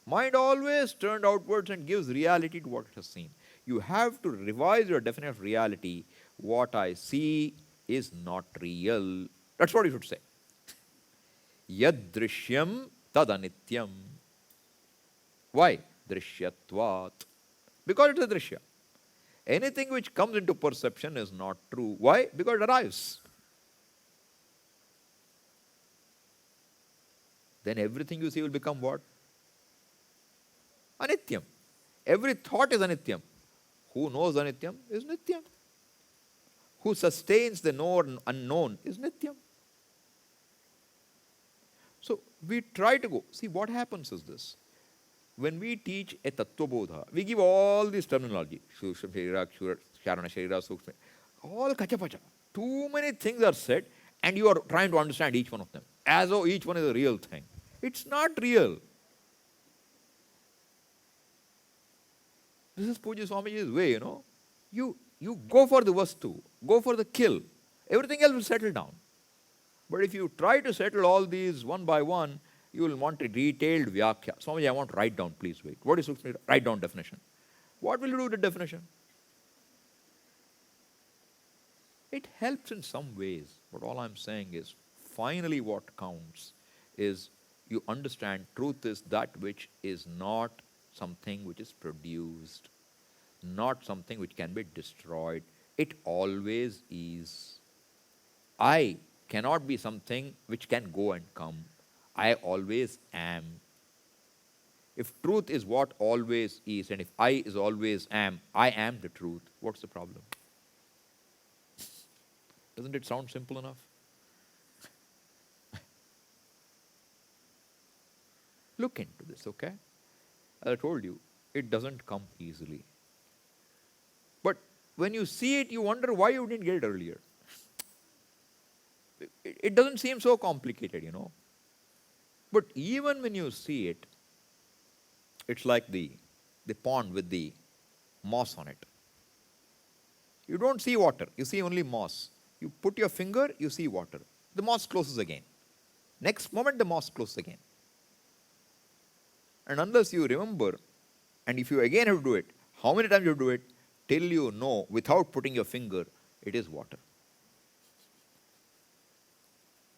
Mind always turned outwards and gives reality to what it has seen. You have to revise your definition of reality. What I see is not real. That's what you should say. Yad drishyam tad anityam. Why? Drishyatvat. Because it is drishya. Anything which comes into perception is not true. Why? Because it arrives. Then everything you see will become what? Anityam. Every thought is anityam. Who knows anityam is nityam. Who sustains the known unknown is nityam. So we try to go. See, what happens is this. When we teach a tattvabodha, we give all this terminology. Sukshma sharira, karana sharira, sukshma. All kacha-pacha. Too many things are said, and you are trying to understand each one of them as though each one is a real thing. It's not real. This is Puja Swamiji's way, You go for the vastu, go for the kill. Everything else will settle down. But if you try to settle all these one by one, you will want a detailed vyakhya. Swamiji, I want to write down, please wait. What is Sukshma? Write down definition. What will you do with the definition? It helps in some ways, but all I'm saying is, finally what counts is you understand truth is that which is not something which is produced, not something which can be destroyed. It always is. I cannot be something which can go and come. I always am. If truth is what always is, and if I is always am, I am the truth, what's the problem? Doesn't it sound simple enough? Look into this, okay? As I told you, it doesn't come easily. But when you see it, you wonder why you didn't get it earlier. It doesn't seem so complicated, But even when you see it, it's like the pond with the moss on it. You don't see water, you see only moss. You put your finger, you see water. The moss closes again. Next moment, the moss closes again. And unless you remember, and if you again have to do it, how many times you do it, till you know, without putting your finger, it is water.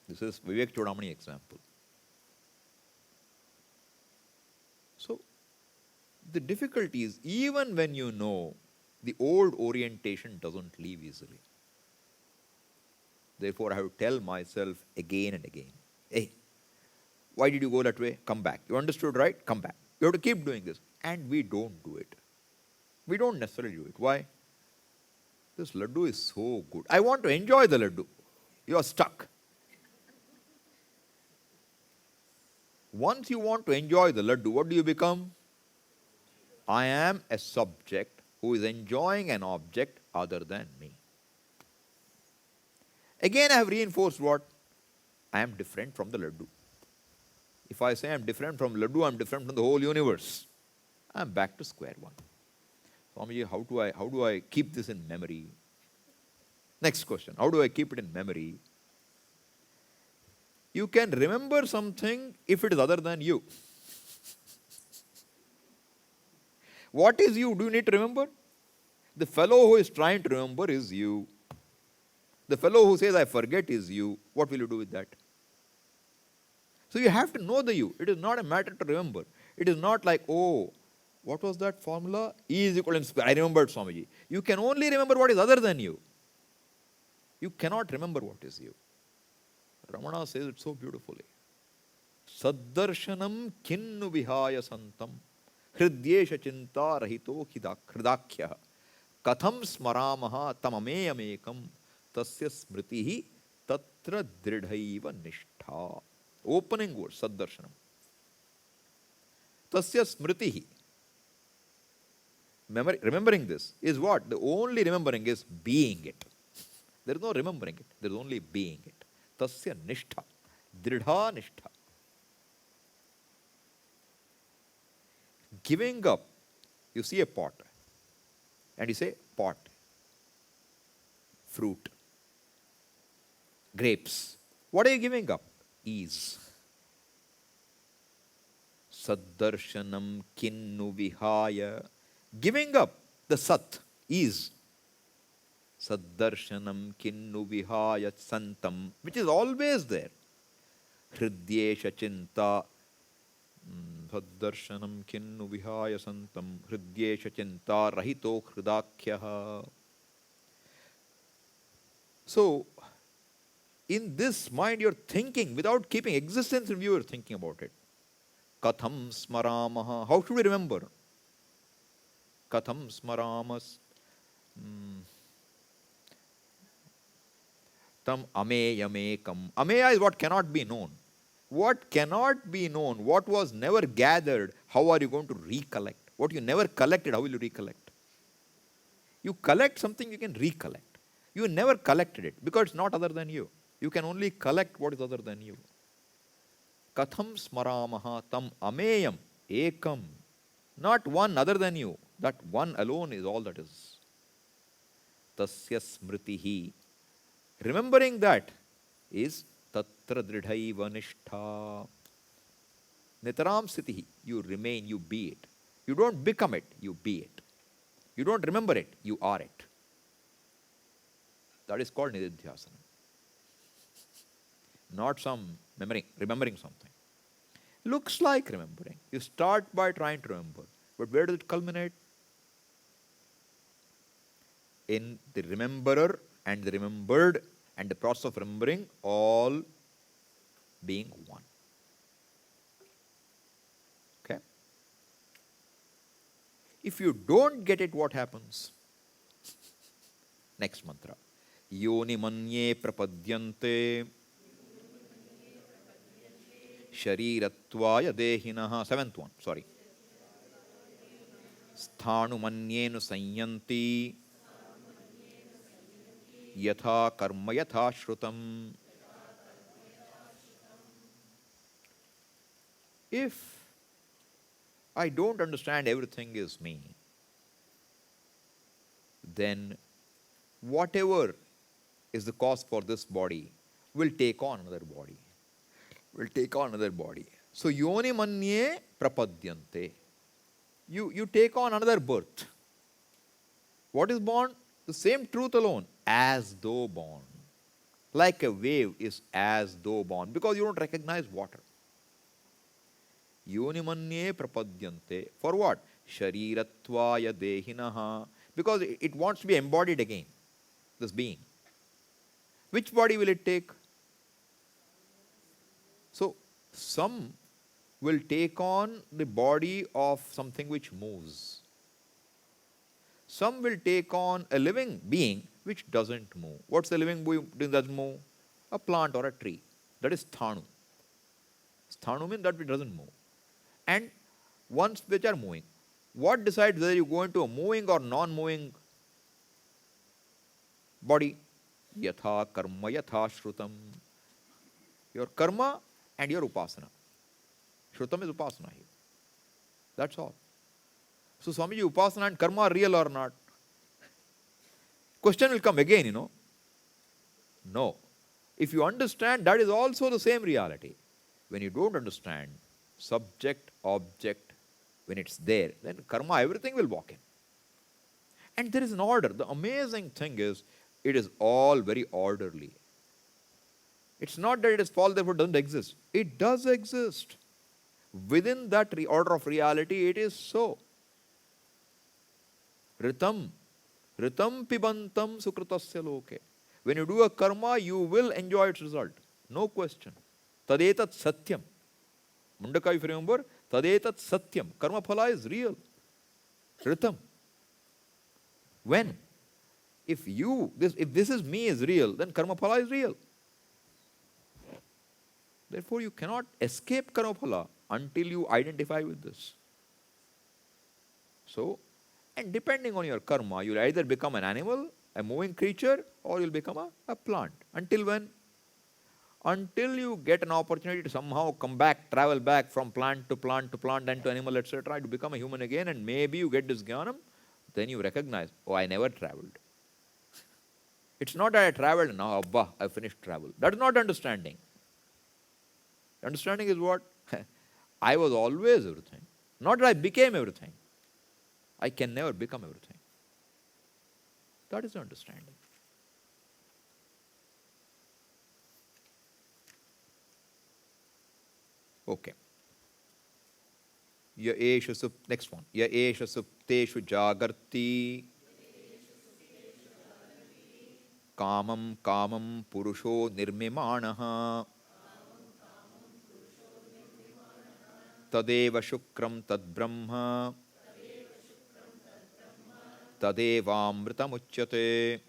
This is Vivek Chodamani example. So, the difficulty is, even when you know, the old orientation doesn't leave easily. Therefore, I have to tell myself again and again, hey, why did you go that way? Come back. You understood, right? Come back. You have to keep doing this. And we don't do it. We don't necessarily do it. Why? This laddu is so good. I want to enjoy the laddu. You are stuck. Once you want to enjoy the laddu, what do you become? I am a subject who is enjoying an object other than me. Again, I have reinforced what? I am different from the laddu. If I say I am different from laddu, I am different from the whole universe. I am back to square one. Swamiji, how do I keep this in memory? Next question. How do I keep it in memory? You can remember something if it is other than you. What is you? Do you need to remember? The fellow who is trying to remember is you. The fellow who says, I forget, is you. What will you do with that? So you have to know the you. It is not a matter to remember. It is not like, oh, what was that formula? E is equal to square. I remembered, Swamiji. You can only remember what is other than you. You cannot remember what is you. Ramana says it so beautifully. Saddarshanam kinnu vihaya santam hridyesha chinta rahito hridakya katham smaramaha tamameyamekam tasya smritihi tatra dridhaiva nishtha. Opening word, Saddarshanam. Tasya smritihi. Remembering this is what? The only remembering is being it. There is no remembering it. There is only being it. Tasya nishtha. Dridha nishtha. Giving up. You see a pot. And you say, pot. Fruit. Grapes. What are you giving up? Ease. Saddarshanam kinnu vihaya. Giving up the sat, ease. Saddarshanam kinnu vihaya santam, which is always there. Hridyesha chinta. Saddarshanam kinnu vihaya santam. Hridyesha chinta rahito hridakyaha. So, in this mind you're thinking, without keeping existence in view, you're thinking about it. Katham smaramaha. How should we remember? Katham smaramas. Tam ameyamekam. Ameya is what cannot be known. What cannot be known, what was never gathered, how are you going to recollect? What you never collected, how will you recollect? You collect something you can recollect. You never collected it because it's not other than you. You can only collect what is other than you. Katham smaramaha tam ameyam ekam. Not one other than you. That one alone is all that is. Tasya smritihi. Remembering that is tatra dridhaiva nishtha. Nitaram sitihi. You remain, you be it. You don't become it, you be it. You don't remember it, you are it. That is called nididhyasana. Not some remembering something. Looks like remembering. You start by trying to remember. But where does it culminate? In the rememberer and the remembered and the process of remembering all being one. Okay? If you don't get it, what happens? Next mantra. Yoni manye prapadyante sharirattvaya dehinaha. Seventh one, sorry. Sthanu manyenu sanyanti yatha karma yatha shrutam. If I don't understand everything is me, then whatever is the cause for this body will take on another body. Will take on another body. So yoni manye prapadyante. You take on another birth. What is born? The same truth alone, as though born. Like a wave is as though born, because you don't recognize water. Yoni manye prapadyante. For what? Sharirattvaya dehinaha. Because it wants to be embodied again, this being. Which body will it take? So, some will take on the body of something which moves. Some will take on a living being which doesn't move. What's the living being that doesn't move? A plant or a tree. That is sthanu. Sthanu means that which doesn't move. And ones which are moving. What decides whether you go into a moving or non-moving body? Yatha karma yatha shrutam. Your karma and your upasana. Shrutam is upasana here. That's all. So Swamiji, upasana and karma are real or not? Question will come again, No. If you understand, that is also the same reality. When you don't understand, subject, object, when it's there, then karma, everything will walk in. And there is an order. The amazing thing is, it is all very orderly. It's not that it is false, therefore it doesn't exist. It does exist. Within that order of reality, it is so. Ritam pibantam sukritasya loke. When you do a karma, you will enjoy its result. No question. Tadetat satyam. Mundaka, if you remember, tadetat satyam. Karma phala is real. Ritam. When? If this is me is real, then karma phala is real. Therefore, you cannot escape karma phala until you identify with this. So, and depending on your karma, you'll either become an animal, a moving creature, or you'll become a plant. Until when? Until you get an opportunity to somehow come back, travel back from plant to plant to plant and to animal, etc., to become a human again, and maybe you get this jnanam, then you recognize, oh, I never traveled. It's not that I traveled and now, Abba, I finished travel. That is not understanding. Understanding is what? I was always everything. Not that I became everything. I can never become everything. That is the understanding. Okay. Next one. Ya esha supteshu jagarti kamam purusho nirmimanaha tadeva shukram tadbrahma tadevamritamuchyate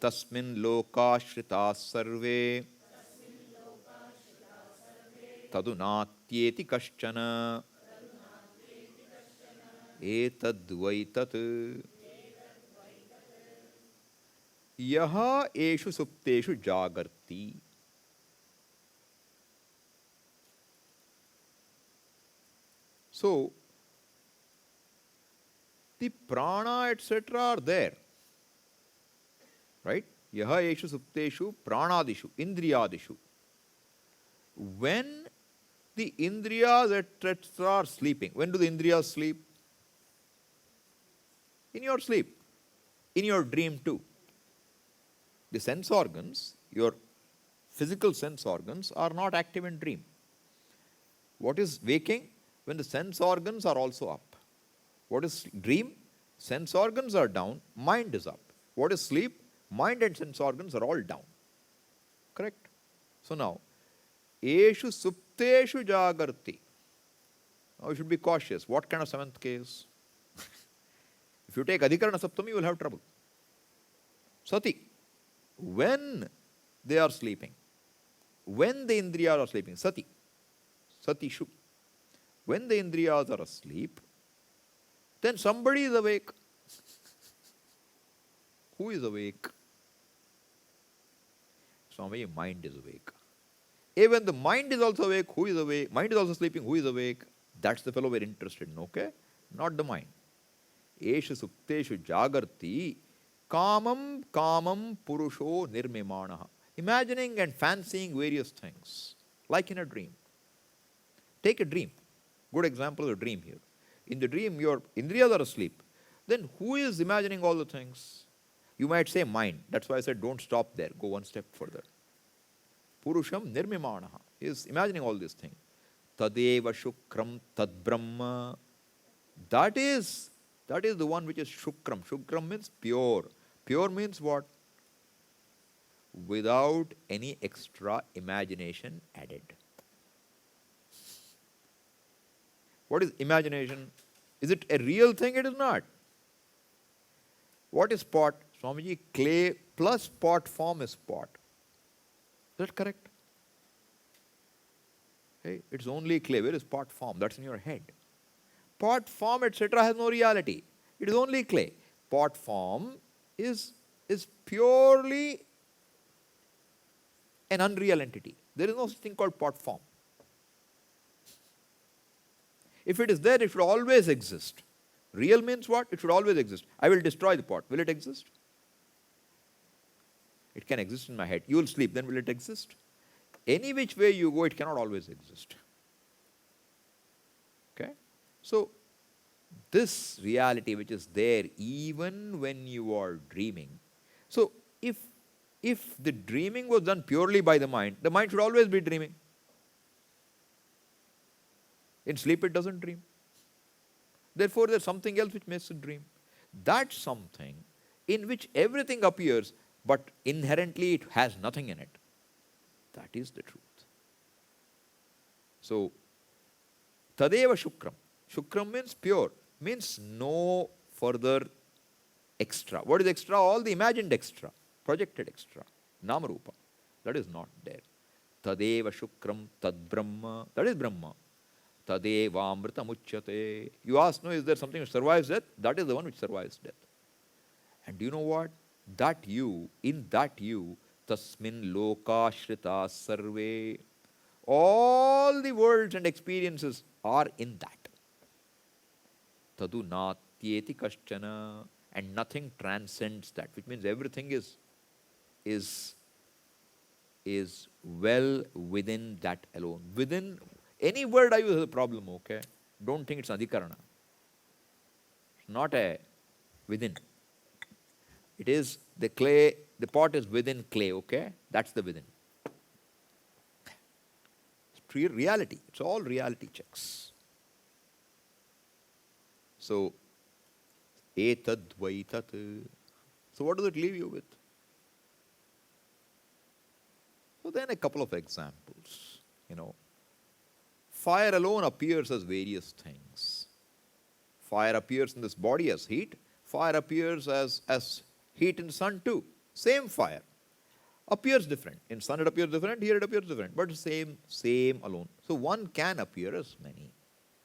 tasmin lokashritas sarve tadunatyeti kaschana etadvaitat. yaha eshu supteshu jagarti. So, the prana, etc., are there, right? Yaha eshu supteshu pranadishu, indriyadishu. When the indriyas, etc., are sleeping, when do the indriyas sleep? In your sleep, in your dream too. The sense organs, your physical sense organs, are not active in dream. What is waking? When the sense organs are also up. What is dream? Sense organs are down, mind is up. What is sleep? Mind and sense organs are all down. Correct? So now, eshu supteshu jagarti. Now you should be cautious. What kind of seventh case? If you take adhikarana saptami, you will have trouble. Sati. When they are sleeping, when the indriyas are sleeping, sati, satishu, when the indriyas are asleep, then somebody is awake. Who is awake? Swami, mind is awake. Even the mind is also awake, who is awake? Mind is also sleeping, who is awake? That's the fellow we're interested in, okay? Not the mind. Eshu sukteshu jagarti kamam kamam purusho nirmimanaha. Imagining and fancying various things, like in a dream. Take a dream. Good example of a dream here. In the dream, your indriyas are asleep. Then who is imagining all the things? You might say mind. That's why I said don't stop there. Go one step further. Purusham nirmimanaha is imagining all these things. Tadeva shukram tad brahma. That is the one which is shukram. Shukram means pure. Pure means what? Without any extra imagination added. What is imagination? Is it a real thing? It is not. What is pot? Swamiji, clay plus pot form is pot. Is that correct? Hey, it's only clay. Where is pot form? That's in your head. Pot form, etc. has no reality. It is only clay. Pot form is purely an unreal entity. There is no such thing called pot form. If it is there, it should always exist. Real means what? It should always exist. I will destroy the pot. Will it exist? It can exist in my head. You will sleep, then will it exist? Any which way you go, it cannot always exist. Okay? So, this reality which is there even when you are dreaming. So, if the dreaming was done purely by the mind should always be dreaming. In sleep it doesn't dream. Therefore, there's something else which makes it dream. That's something in which everything appears, but inherently it has nothing in it. That is the truth. So, tadeva shukram. Shukram means pure, means no further extra. What is extra? All the imagined extra, projected extra, namarupa. That is not there. Tadeva shukram tad brahma. That is Brahma. Tadeva amrita muchyate. You ask, no, is there something which survives death? That is the one which survives death. And do you know what? That you, in that you, tasmin loka shrita sarve. All the worlds and experiences are in that. Tadu natyeti kaschana. And nothing transcends that, which means everything is well within that alone. Within any word I use is a problem, okay? Don't think it's adhikarana. It's not a within. It is the clay, the pot is within clay, okay? That's the within. It's reality. It's all reality checks. So, etad vaitat. So what does it leave you with? So then a couple of examples. Fire alone appears as various things. Fire appears in this body as heat. Fire appears as heat in sun too. Same fire. Appears different. In sun it appears different, here it appears different. But same alone. So one can appear as many.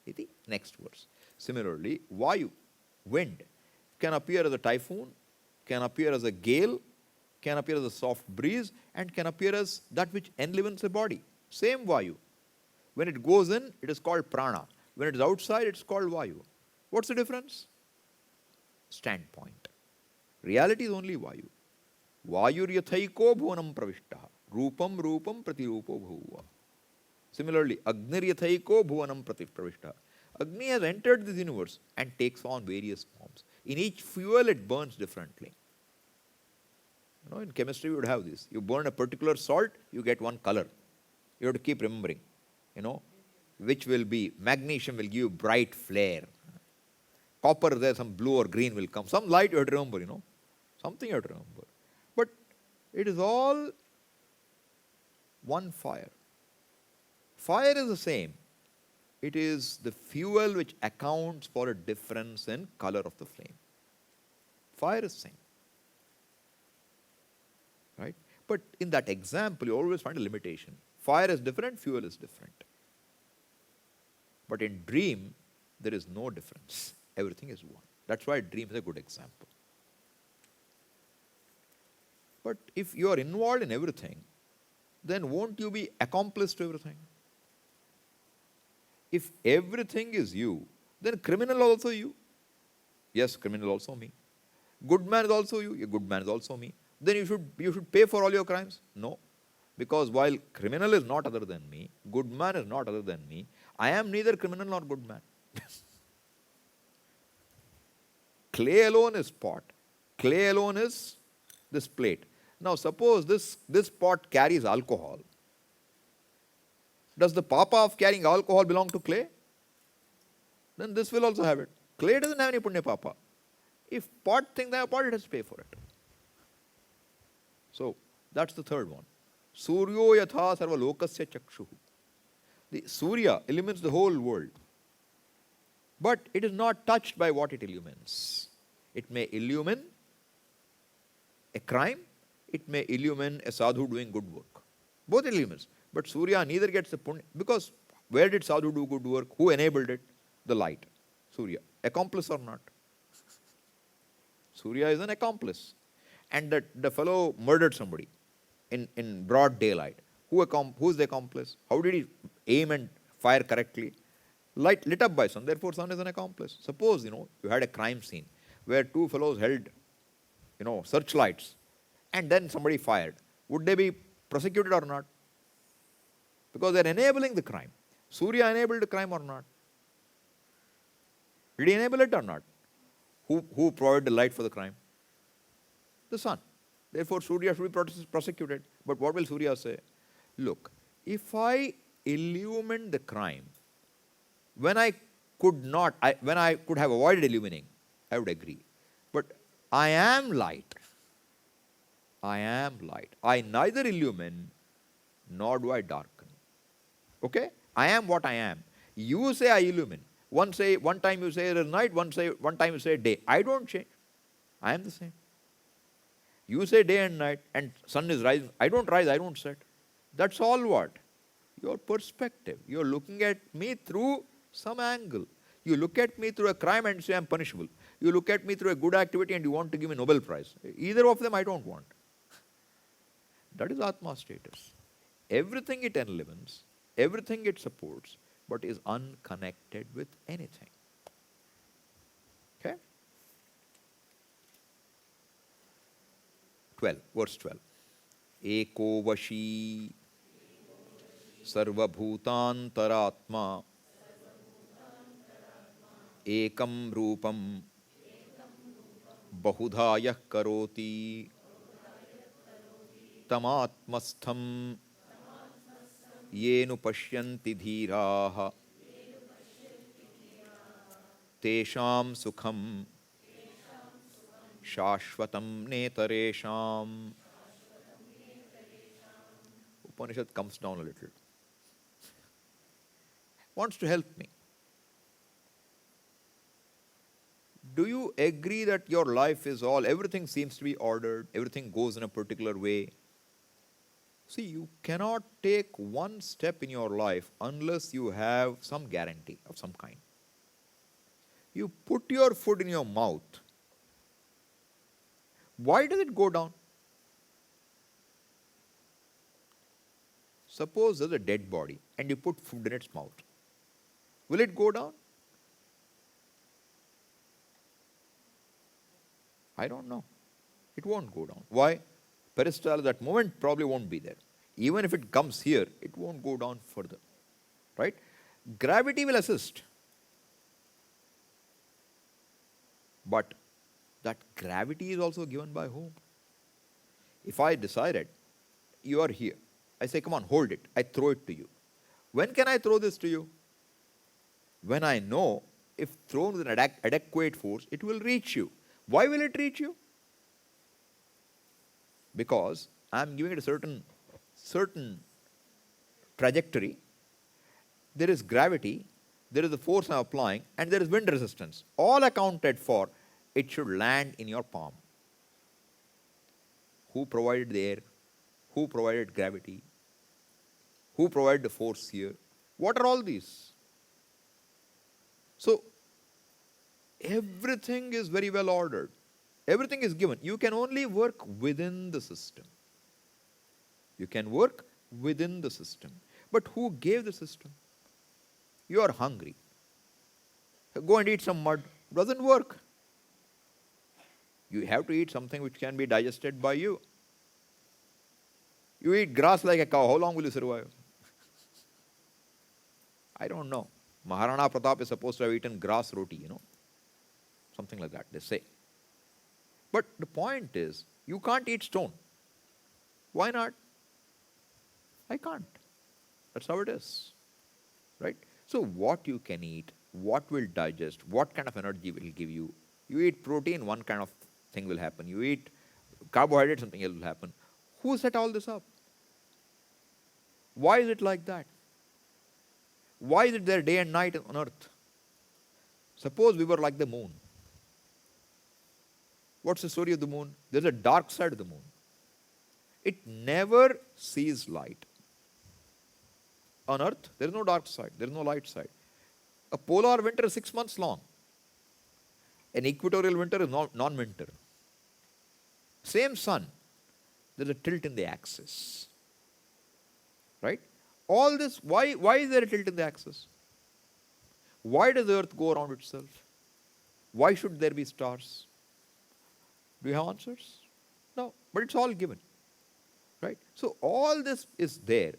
Iti, next verse. Similarly, vayu, wind, can appear as a typhoon, can appear as a gale, can appear as a soft breeze, and can appear as that which enlivens the body. Same Vayu. When it goes in, it is called prana. When it is outside, it's called Vayu. What's the difference? Standpoint. Reality is only Vayu. Vayuryathaiko bhuvanam pravishtaha. Rupam rupam pratirupo bhuva. Similarly, Agniryathaiko bhuvanam pravishtaha. Agni has entered this universe and takes on various forms. In each fuel, it burns differently. In chemistry, we would have this. You burn a particular salt, you get one color. You have to keep remembering, which will be, magnesium will give you bright flare. Copper, there some blue or green will come. Some light you have to remember, something you have to remember. But it is all one fire. Fire is the same. It is the fuel which accounts for a difference in color of the flame. Fire is the same. Right? But in that example, you always find a limitation. Fire is different, fuel is different. But in dream, there is no difference. Everything is one. That's why dream is a good example. But if you are involved in everything, then won't you be accomplice to everything? If everything is you, then criminal also you. Yes, criminal also me. Good man is also you. A good man is also me. Then you should pay for all your crimes? No. Because while criminal is not other than me, good man is not other than me, I am neither criminal nor good man. Clay alone is pot. Clay alone is this plate. Now suppose this pot carries alcohol. Does the papa of carrying alcohol belong to clay? Then this will also have it. Clay doesn't have any punya papa. If pot thinks they have pot, it has to pay for it. So that's the third one. Suryo yatha sarva lokasya chakshuhu. The Surya illumines the whole world. But it is not touched by what it illumines. It may illumine a crime, it may illumine a sadhu doing good work. Both illumines. But Surya neither gets the punya. Because where did sadhu do good work? Who enabled it? The light. Surya. Accomplice or not? Surya is an accomplice. And the fellow murdered somebody in broad daylight. Who is the accomplice? How did he aim and fire correctly? Light lit up by sun, therefore sun is an accomplice. Suppose, you had a crime scene where two fellows held, searchlights, and then somebody fired. Would they be prosecuted or not? Because they are enabling the crime. Surya enabled the crime or not? Did he enable it or not? Who provided the light for the crime? The sun. Therefore, Surya should be prosecuted. But what will Surya say? Look, if I illumine the crime, when I could have avoided illumining, I would agree. But I am light. I am light. I neither illumine nor do I darken. Okay? I am what I am. You say I illumine. One time you say it is night, one time you say day. I don't change. I am the same. You say day and night and sun is rising. I don't rise, I don't set. That's all what? Your perspective. You're looking at me through some angle. You look at me through a crime and say I'm punishable. You look at me through a good activity and you want to give me Nobel Prize. Either of them I don't want. That is Atma status. Everything it enlivens, everything it supports, but is unconnected with anything. Okay? 12, verse 12. Eko vashi sarvabhutantaratma ekam rupam bahudhayah karoti tamatmastham yenu pashyanti dhiraha tesham sukham shashvatam netaresham. Upanishad comes down a little. Wants to help me. Do you agree that your life is everything seems to be ordered, everything goes in a particular way? See, you cannot take one step in your life unless you have some guarantee of some kind. You put your foot in your mouth. Why does it go down? Suppose there's a dead body and you put food in its mouth. Will it go down? I don't know. It won't go down. Why? Peristalsis at that moment probably won't be there. Even if it comes here, it won't go down further. Right? Gravity will assist. But that gravity is also given by whom? If I decided, you are here. I say, come on, hold it. I throw it to you. When can I throw this to you? When I know if thrown with an adequate force, it will reach you. Why will it reach you? Because I am giving it a certain trajectory. There is gravity, there is the force I am applying, and there is wind resistance. All accounted for, it should land in your palm. Who provided the air? Who provided gravity? Who provided the force here? What are all these? So, everything is very well ordered. Everything is given. You can only work within the system. You can work within the system. But who gave the system? You are hungry. Go and eat some mud. Doesn't work. You have to eat something which can be digested by you. You eat grass like a cow. How long will you survive? I don't know. Maharana Pratap is supposed to have eaten grass roti, Something like that, they say. But the point is, you can't eat stone. Why not? I can't. That's how it is. Right? So what you can eat, what will digest, what kind of energy will give you. You eat protein, one kind of thing will happen. You eat carbohydrate, something else will happen. Who set all this up? Why is it like that? Why is it there day and night on earth? Suppose we were like the moon. What's the story of the moon? There's a dark side of the moon. It never sees light. On earth, there is no dark side, there is no light side. A polar winter is 6 months long. An equatorial winter is non-winter. Same sun, there's a tilt in the axis. Right? All this, why is there a tilt in the axis? Why does the earth go around itself? Why should there be stars? Do you have answers? No, but it's all given. Right? So all this is there.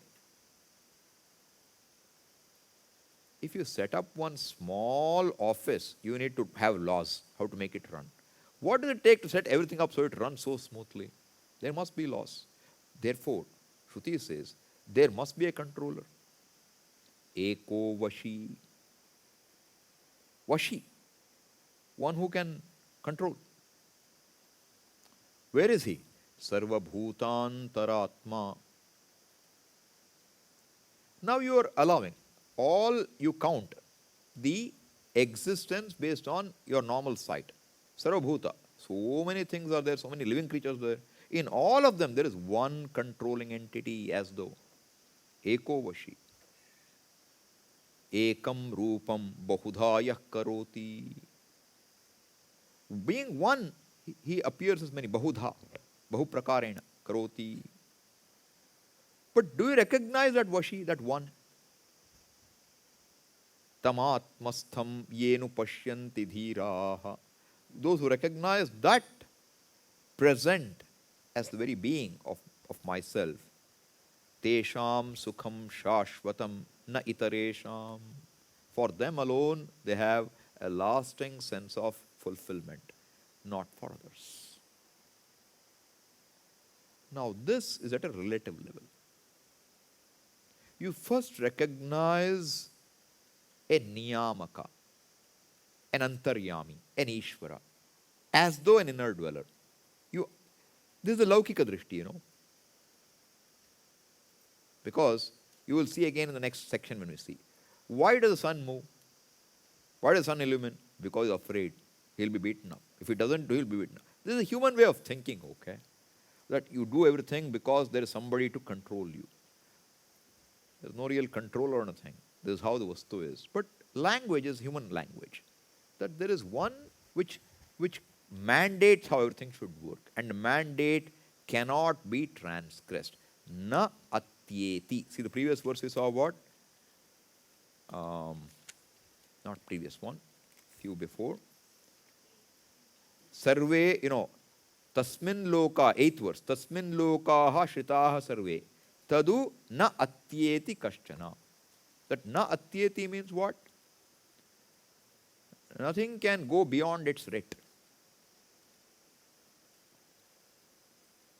If you set up one small office, you need to have laws, how to make it run. What does it take to set everything up so it runs so smoothly? There must be laws. Therefore, Shruti says, there must be a controller. Eko Vashi. Vashi. One who can control. Where is he? Sarva Bhutantaratma. Now you are allowing. All you count the existence based on your normal sight. Sarva Bhuta. So many things are there, so many living creatures there. In all of them, there is one controlling entity as though. Eko Vashi. Ekam Rupam Bahudhayah Karoti. Being one, he appears as many. Bahudha. Bahuprakarena. Karoti. But do you recognize that Vashi, that one? Tamatmastham yenu pashyanti dhiraha. Those who recognize that present as the very being of myself. Tesham sukham shashvatam na itaresham. For them alone, they have a lasting sense of fulfillment, not for others. Now, this is at a relative level. You first recognize a niyamaka, an antaryami, an ishvara, as though an inner dweller. This is the laukika drishti, Because you will see again in the next section when we see. Why does the sun move? Why does the sun illumine? Because he's afraid. He'll be beaten up. If he doesn't do, he'll be beaten up. This is a human way of thinking, okay? That you do everything because there is somebody to control you. There's no real control or anything. This is how the vastu is. But language is human language. That there is one which mandates how everything should work. And the mandate cannot be transgressed. Na atyeti. See, the previous verse we saw what? Not previous one, few before. Sarve, tasmin loka, 8th verse, tasmin lokaha shritaha sarve, tadu na atyeti kaschana. That na atyeti means what? Nothing can go beyond its rate.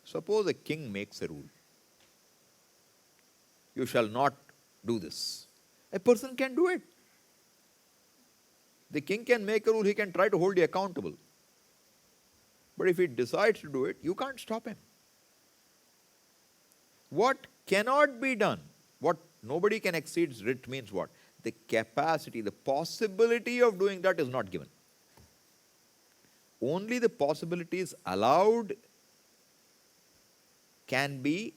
Suppose a king makes a rule. You shall not do this. A person can do it. The king can make a rule, he can try to hold you accountable. But if he decides to do it, you can't stop him. What cannot be done, what nobody can exceed writ means what? The capacity, the possibility of doing that is not given. Only the possibilities allowed can be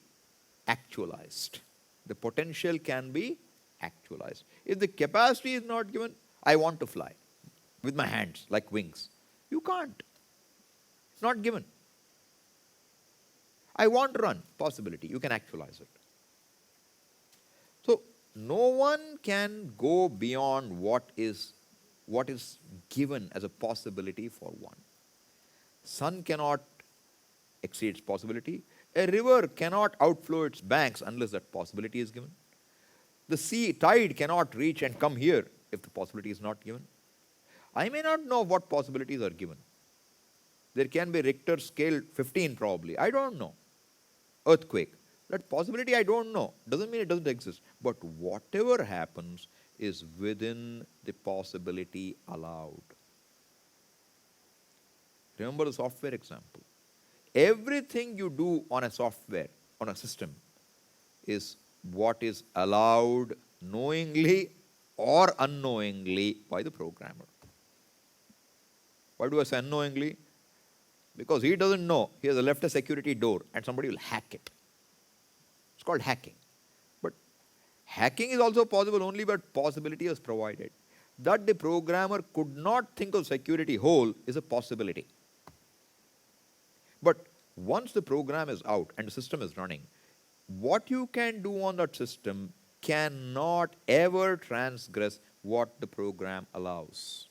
actualized. The potential can be actualized. If the capacity is not given, I want to fly with my hands like wings. You can't. It's not given. I want to run. Possibility. You can actualize it. So, no one can go beyond what is given as a possibility for one. Sun cannot exceed its possibility. A river cannot outflow its banks unless that possibility is given. The sea tide cannot reach and come here if the possibility is not given. I may not know what possibilities are given. There can be Richter scale 15 probably. I don't know. Earthquake. That possibility I don't know. Doesn't mean it doesn't exist. But whatever happens is within the possibility allowed. Remember the software example. Everything you do on a software, on a system, is what is allowed knowingly or unknowingly by the programmer. Why do I say unknowingly? Because he doesn't know. He has left a security door and somebody will hack it. It's called hacking. But hacking is also possible only where possibility is provided. That the programmer could not think of security hole is a possibility. But once the program is out and the system is running, what you can do on that system cannot ever transgress what the program allows.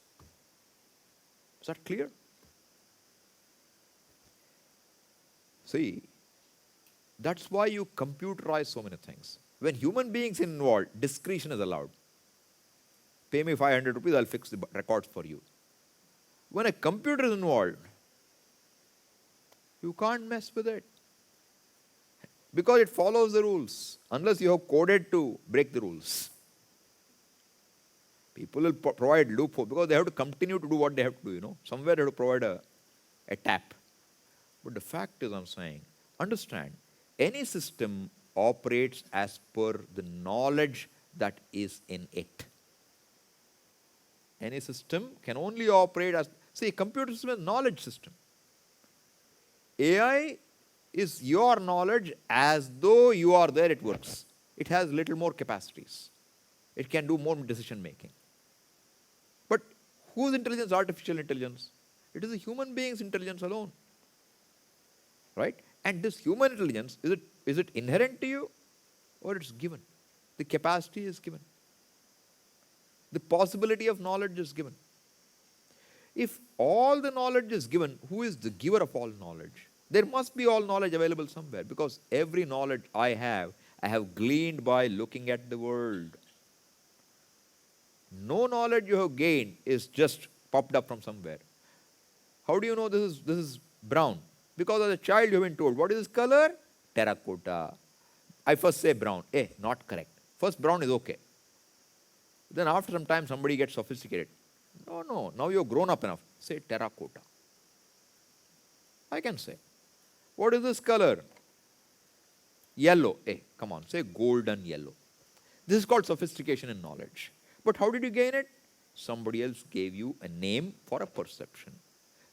Is that clear? See, that's why you computerize so many things. When human beings involved, discretion is allowed. Pay me 500 rupees, I'll fix the records for you. When a computer is involved, you can't mess with it. Because it follows the rules, unless you have coded to break the rules. People will provide loophole because they have to continue to do what they have to do, Somewhere they have to provide a tap. But the fact is, I'm saying, understand, any system operates as per the knowledge that is in it. Any system can only operate as, see, computer system is a knowledge system. AI is your knowledge as though you are there, it works. It has little more capacities. It can do more decision making. But whose intelligence is artificial intelligence? It is a human being's intelligence alone. Right? And this human intelligence, is it inherent to you or it's given? The capacity is given. The possibility of knowledge is given. If all the knowledge is given, who is the giver of all knowledge? There must be all knowledge available somewhere, because every knowledge I have gleaned by looking at the world. No knowledge you have gained is just popped up from somewhere. How do you know this is brown? Because as a child you have been told, what is this color? Terracotta. I first say brown. Not correct. First brown is okay. Then after some time somebody gets sophisticated. No, now you have grown up enough. Say terracotta. I can say. What is this color? Yellow. Come on, say golden yellow. This is called sophistication in knowledge. But how did you gain it? Somebody else gave you a name for a perception.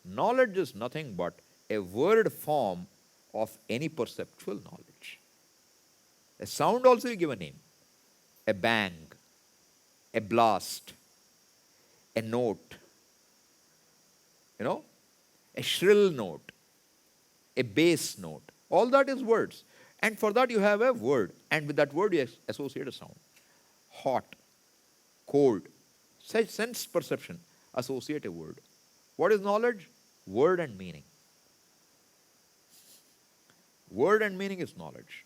Knowledge is nothing but a word form of any perceptual knowledge. A sound also you give a name. A bang, a blast, a note, a shrill note, a bass note. All that is words. And for that you have a word. And with that word you associate a sound. Hot, cold, such sense perception, associate a word. What is knowledge? Word and meaning. Word and meaning is knowledge.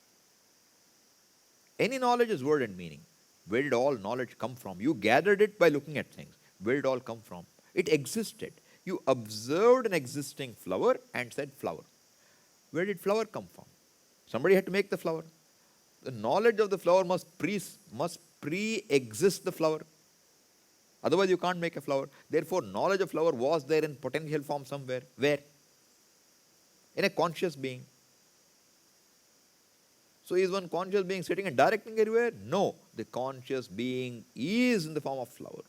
Any knowledge is word and meaning. Where did all knowledge come from? You gathered it by looking at things. Where did it all come from? It existed. You observed an existing flower and said flower. Where did flower come from? Somebody had to make the flower. The knowledge of the flower must pre-exist the flower. Otherwise you can't make a flower. Therefore, knowledge of flower was there in potential form somewhere. Where? In a conscious being. So is one conscious being sitting and directing everywhere? No. The conscious being is in the form of flower.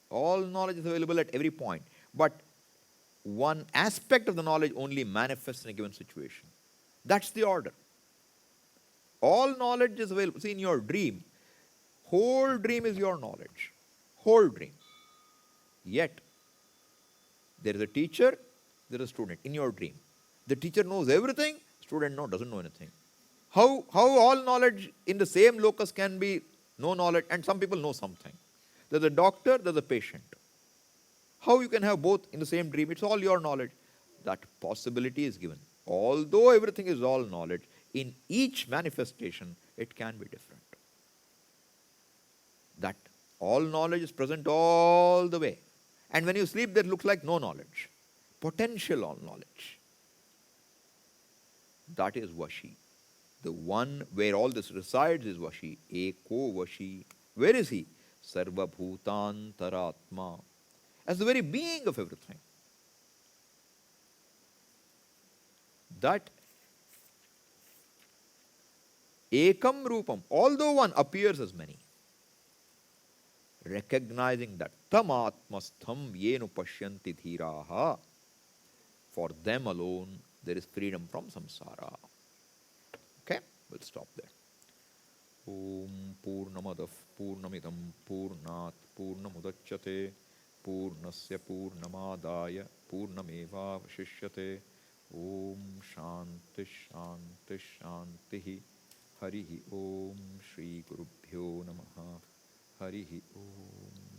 All knowledge is available at every point. But one aspect of the knowledge only manifests in a given situation. That's the order. All knowledge is available. See, in your dream, whole dream is your knowledge. Whole dream. Yet, there is a teacher, there is a student in your dream. The teacher knows everything, student doesn't know anything. How all knowledge in the same locus can be no knowledge, and some people know something. There's a doctor, there's a patient. How you can have both in the same dream? It's all your knowledge. That possibility is given. Although everything is all knowledge, in each manifestation, it can be different. That all knowledge is present all the way. And when you sleep, that looks like no knowledge. Potential all knowledge. That is Vashi. The one where all this resides is Vashi. Eko Vashi. Where is he? Sarva Bhutantaratma. As the very being of everything. That Ekam Rupam, although one appears as many, recognizing that Tam Atmastham Yenu Pashyanti Dhiraha, for them alone there is freedom from samsara. Okay, we'll stop there. Om Purnamadav Purnamidam Purnat Purnamudachyate Purnasya Purnamadaya Purnameva Vashishyate. Om Shanti Shanti Shanti. Harihi Om Shri Gurubhyo Namaha. Harihi Om.